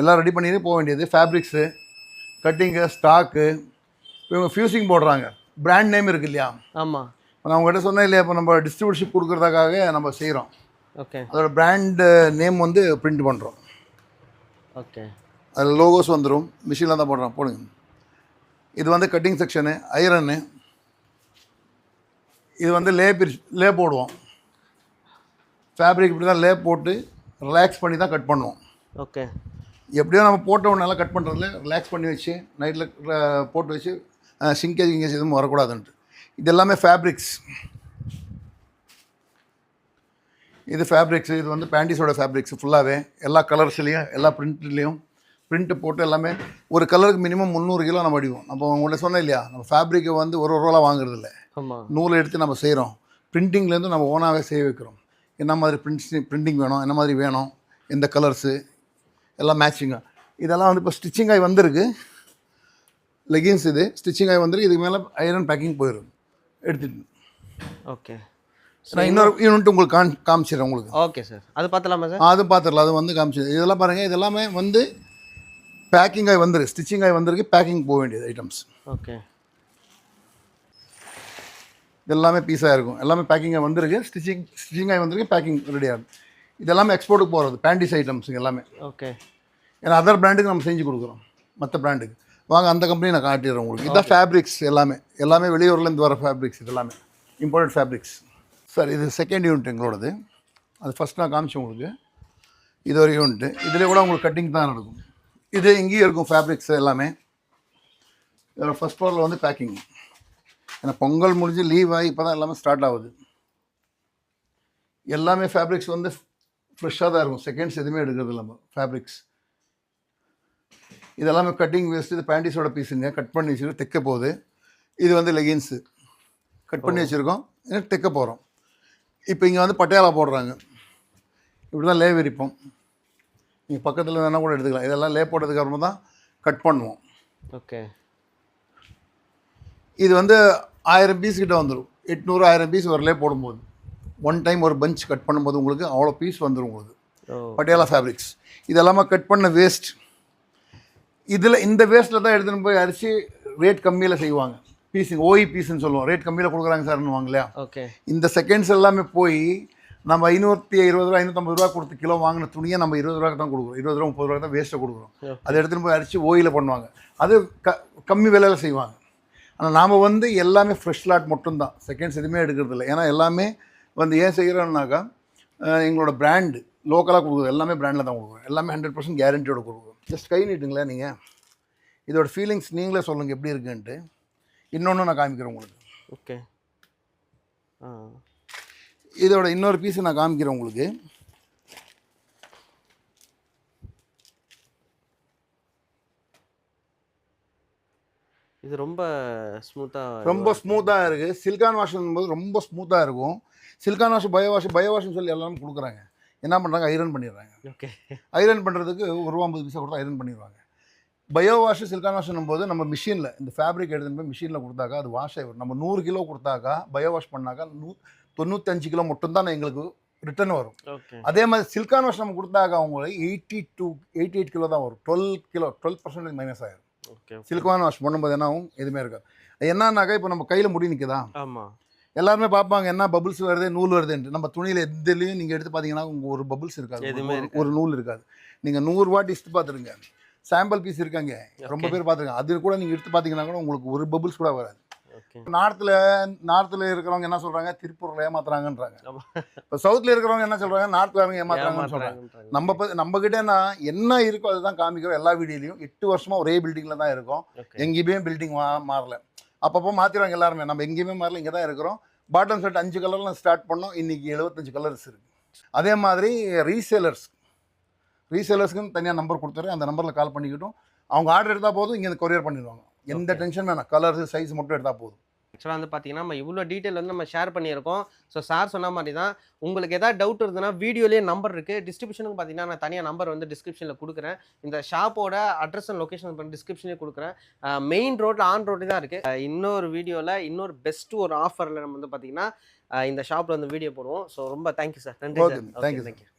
எல்லாம் ரெடி பண்ணிட்டு போக வேண்டியது. ஃபேப்ரிக்ஸு, கட்டிங்கு, ஸ்டாக்கு. இவங்க ஃபியூசிங் போடுறாங்க. பிராண்ட் நேம் இருக்கு இல்லையா? ஆமாம். நான் உங்கள்கிட்ட சொன்னேன் இல்லையா, இப்போ நம்ம டிஸ்ட்ரிபியூஷன் கொடுக்குறதுக்காக நம்ம செய்கிறோம். ஓகே. அதோட பிராண்டு நேம் வந்து பிரிண்ட் பண்ணுறோம். ஓகே. அதில் லோகோஸ் வந்துடும். மிஷினில் தான் போடுங்க. இது வந்து கட்டிங் செக்ஷனு, ஐரனு. இது வந்து லே போடுவோம். ஃபேப்ரிக் இப்படி தான் லே போட்டு ரிலாக்ஸ் பண்ணி தான் கட் பண்ணுவோம். ஓகே. எப்படியோ நம்ம போட்ட ஒன்றால் கட் பண்ணுறதுல ரிலாக்ஸ் பண்ணி வச்சு நைட்டில் போட்டு வச்சு சிங்கேஜ் எதுவும் வரக்கூடாதுன்ட்டு. இது எல்லாமே ஃபேப்ரிக்ஸ். இது ஃபேப்ரிக்ஸு. இது வந்து பேண்டிஸோட ஃபேப்ரிக்ஸ் ஃபுல்லாகவே. எல்லா கலர்ஸ்லேயும் எல்லா பிரிண்ட்லேயும் பிரிண்ட்டு போட்டு எல்லாமே. ஒரு கலருக்கு மினிமம் 300 கிலோ நம்ம அடிவோம். நம்ம உங்கள்கிட்ட சொன்னேன் இல்லையா, நம்ம ஃபேப்ரிக்கை வந்து ஒரு ரூபாலாம் வாங்குறது இல்லை. நூலை எடுத்து நம்ம செய்கிறோம். பிரிண்டிங்லேருந்து நம்ம ஓனாகவே செய்ய வைக்கிறோம். என்ன மாதிரி பிரிண்டிங் வேணும், என்ன மாதிரி வேணும், எந்த கலர்ஸு எல்லாம் மேட்சிங்காக. இதெல்லாம் வந்து இப்போ ஸ்டிச்சிங் ஆகி வந்திருக்கு. லெகின்ஸ் இது ஸ்டிச்சிங் ஆகி வந்திருக்கு. இதுக்கு மேலே ஐரன் பேக்கிங் போயிடும் எடுத்துட்டு. ஓகே. நான் இன்னொரு யூனிட் உங்களுக்கு காமிச்சிடுறேன் உங்களுக்கு. ஓகே சார், அது பார்த்துலாமா சார்? அது பார்த்துடலாம். அது வந்து காமிச்சிடு. இதெல்லாம் பாருங்கள், இதெல்லாமே வந்து பேக்கிங் ஆகி வந்துருக்கு, ஸ்டிச்சிங் ஆகி வந்திருக்கு. பேக்கிங் போக வேண்டியது ஐட்டம்ஸ். ஓகே. இதெல்லாமே பீஸாக இருக்கும். எல்லாமே பேக்கிங் ஆகி வந்திருக்கு, ஸ்டிச்சிங் ஆகி வந்திருக்கு, பேக்கிங் ரெடி ஆகும். இதெல்லாமே எக்ஸ்போர்ட்டுக்கு போகிறது பேண்டிஸ் ஐட்டம்ஸுங்க எல்லாமே. ஓகே. ஏன்னா அதர் பிராண்டுக்கு நம்ம செஞ்சு கொடுக்குறோம். மற்ற பிராண்டுக்கு வாங்க, அந்த கம்பெனி நான் காட்டிடுறேன் உங்களுக்கு. இதுதான் ஃபேப்ரிக்ஸ். எல்லாமே வெளியூர்லேருந்து வர ஃபேப்ரிக்ஸ். இது எல்லாமே இம்போர்ட்டட் ஃபேப்ரிக்ஸ். சார் இது செகண்ட் யூனிட் எங்களோடது. அது ஃபஸ்ட் நான் காமிச்சேன் உங்களுக்கு. இது ஒரு யூனிட்டு. இதில் கூட உங்களுக்கு கட்டிங் தான் நடக்கும். இது இங்கேயும் இருக்கும் ஃபேப்ரிக்ஸ் எல்லாமே. இதில் ஃபஸ்ட் ஃப்ளோரில் வந்து பேக்கிங். ஏன்னா பொங்கல் முடிஞ்சு லீவ் ஆகி இப்போ தான் எல்லாமே ஸ்டார்ட் ஆகுது. எல்லாமே ஃபேப்ரிக்ஸ் வந்து ஃப்ரெஷ்ஷாக தான் இருக்கும். செகண்ட்ஸ் எதுவுமே எடுக்கிறது இல்லாமல் ஃபேப்ரிக்ஸ். இதெல்லாமே கட்டிங் வேஸ்ட். இது பேண்டிஸோட பீஸுங்க. கட் பண்ணி வச்சுருக்கோம், தைக்க போகுது. இது வந்து லெகின்ஸு கட் பண்ணி வச்சுருக்கோம், தைக்க போகிறோம். இப்போ இங்கே வந்து பட்டியாலா போடுறாங்க. இப்படி தான் லே விரிப்போம். நீங்கள் பக்கத்தில் வேணால் கூட எடுத்துக்கலாம். இதெல்லாம் லே போட்டதுக்கு அப்புறமா தான் கட் பண்ணுவோம். ஓகே. இது வந்து 1000 பீஸ் கிட்ட வந்துடும். 800 1000 பீஸ் ஒரு லே போடும்போது ஒன் டைம் ஒரு பஞ்ச் கட் பண்ணும்போது உங்களுக்கு அவ்வளோ பீஸ் வந்துடும் உங்களுக்கு. பட்டியாலா ஃபேப்ரிக்ஸ். இதெல்லாமல் கட் பண்ண வேஸ்ட். இதில் இந்த வேஸ்ட்டில் தான் எடுத்துகிட்டு போய் அரிசி ரேட் கம்மியில் செய்வாங்க. பீஸுங்க ஓஇ பீஸுன்னு சொல்லுவோம். ரேட் கம்மியில் கொடுக்குறாங்க சார்னு வாங்க இல்லையா. ஓகே. இந்த செகண்ட்ஸ் எல்லாமே போய் நம்ம 520 ரூபா 550 ரூபா கொடுத்து கிலோ வாங்கின துணியை நம்ம 20 ரூபாய்க்கு தான் கொடுக்குறோம். 20 ரூபா 30 ரூபா தான் வேஸ்ட்டை கொடுக்குறோம். அதை எடுத்துகிட்டு போய் அரிசி ஓயில் பண்ணுவாங்க. அது கம்மி விலையில் செய்வாங்க. ஆனால் நாம் வந்து எல்லாமே ஃப்ரெஷ் லாட் மட்டும்தான், செகண்ட்ஸ் எதுவுமே எடுக்கிறது இல்லை. ஏன்னா எல்லாமே வந்து ஏன் செய்கிறோம்னாக்கா எங்களோட பிராண்டு லோக்கலாக கொடுக்குறது எல்லாமே பிராண்டில் தான் கொடுக்குறோம். எல்லாமே 100% கேரண்டியோட கொடுக்குறோம். ஜஸ்ட் கை நீட்டுங்களேன் நீங்கள். இதோட ஃபீலிங்ஸ் நீங்களே சொல்லுங்கள் எப்படி இருக்குன்ட்டு. இன்னொன்று நான் காமிக்கிறேன் உங்களுக்கு. ஓகே. இதோட இன்னொரு பீஸை நான் காமிக்கிறேன் உங்களுக்கு. இது ரொம்ப ஸ்மூத்தாக இருக்குது. சில்கான் வாஷன் போது ரொம்ப ஸ்மூத்தாக இருக்கும். சில்கான் வாஷ் பயோ வாஷ்னு சொல்லி எல்லாரும் கொடுக்குறாங்க. என்ன பண்ணுறாங்க, ஐரன் பண்ணிடுறாங்க. ஓகே. ஐரன் பண்ணுறதுக்கு ரூபா 50 பைசா கொடுத்தா ஐரன் பண்ணிடுவாங்க. பயோ வாஷ் சில்கான் வாஷ்னும் போது நம்ம மிஷினில் இந்த ஃபேப்ரிக் எடுத்துன்னு போய் மிஷினில் கொடுத்தாக்கா அது வாஷ் ஆகிடும். நம்ம 100 கிலோ கொடுத்தாக்கா பயோ வாஷ் பண்ணாக்கா 95 கிலோ மட்டும்தான் எங்களுக்கு ரிட்டர்ன் வரும். அதே மாதிரி சில்கான் வாஷ் நம்ம கொடுத்தாக்கா அவங்களுக்கு 88 கிலோ தான் வரும். 12% மைனஸ் ஆகிடும். சில்கான் வாஷ் பண்ணும்போது என்ன ஆகும், எதுவுமே இருக்காது. என்னன்னாக்கா இப்போ நம்ம கையில் முடி நிற்குதா, ஆமாம், எல்லாருமே பார்ப்பாங்க என்ன பபுள்ஸ் வருது நூல் வருதுன்ட்டு. நம்ம துணியில் எதுலேயும் நீங்கள் எடுத்து பார்த்தீங்கன்னா உங்கள் ஒரு பபுள்ஸ் இருக்காது, ஒரு நூல் இருக்காது. நீங்கள் 100 வாட்டி எடுத்து பார்த்துருங்க. சாம்பிள் பீஸ் இருக்காங்க, ரொம்ப பேர் பார்த்துருக்காங்க. அது கூட நீங்கள் எடுத்து பார்த்தீங்கன்னா கூட உங்களுக்கு ஒரு பபுள்ஸ் கூட வராது. நார்த்தில் இருக்கிறவங்க என்ன சொல்கிறாங்க, திருப்பூரில் ஏமாத்துறாங்கன்றாங்க. இப்போ சவுத்தில் இருக்கிறவங்க என்ன சொல்கிறாங்க, நார்த்தில் ஏமாத்துறாங்கன்னு சொல்கிறாங்க. நம்ம கிட்ட என்ன இருக்கோ அதுதான் காமிக்கிறோம். எல்லா வீடியோலையும் 8 வருஷமாக ஒரே பில்டிங்கில் தான் இருக்கோம். எங்கேயுமே பில்டிங் மாறல. அப்பப்போ மாற்றிடுவாங்க எல்லாருமே. நம்ம எங்கேயுமே மாறல, இங்கே தான் இருக்கிறோம். பாட்டம் செட் 5 கலர்லாம் ஸ்டார்ட் பண்ணோம். இன்றைக்கி 75 கலர்ஸ் இருக்குது. அதே மாதிரி ரீசேலர்ஸ்க்குன்னு தனியாக நம்பர் கொடுத்துறேன். அந்த நம்பரில் கால் பண்ணிக்கிட்டோம். அவங்க ஆர்டர் எடுத்தால் போதும், இங்கே கொரியர் பண்ணிடுவாங்க. எந்த டென்ஷன் வேணாம். கலர்ஸ் சைஸ் மட்டும் எடுத்தால் போதும். ஆக்சுவலாக வந்து பார்த்தீங்கன்னா நம்ம இவ்வளோ டீட்டெயில் வந்து நம்ம ஷேர் பண்ணியிருக்கோம். ஸோ சார் சொன்ன மாதிரி தான் உங்களுக்கு எதாவது டவுட் இருந்ததுன்னா வீடியோலேயே நம்பர் இருக்குது. டிஸ்கிரிப்ஷனுக்கு பார்த்தீங்கன்னா நான் தனியாக நம்பர் வந்து டிஸ்கிரிப்ஷனில் கொடுக்குறேன். இந்த ஷாப்போட அட்ரஸ் அண்ட் லொக்கேஷன் பண்ணி டிஸ்கிரிப்ஷனே கொடுக்குறேன். மெயின் ரோட்டில் ஆன் ரோட்டு தான் இருக்குது. இன்னொரு வீடியோவில் இன்னொரு பெஸ்ட்டு ஒரு ஆஃபரில் நம்ம வந்து பார்த்தீங்கன்னா இந்த ஷாப்பில் வந்து வீடியோ போடுவோம். ஸோ ரொம்ப தேங்க்யூ சார். நன்றி சார். தேங்க்யூ.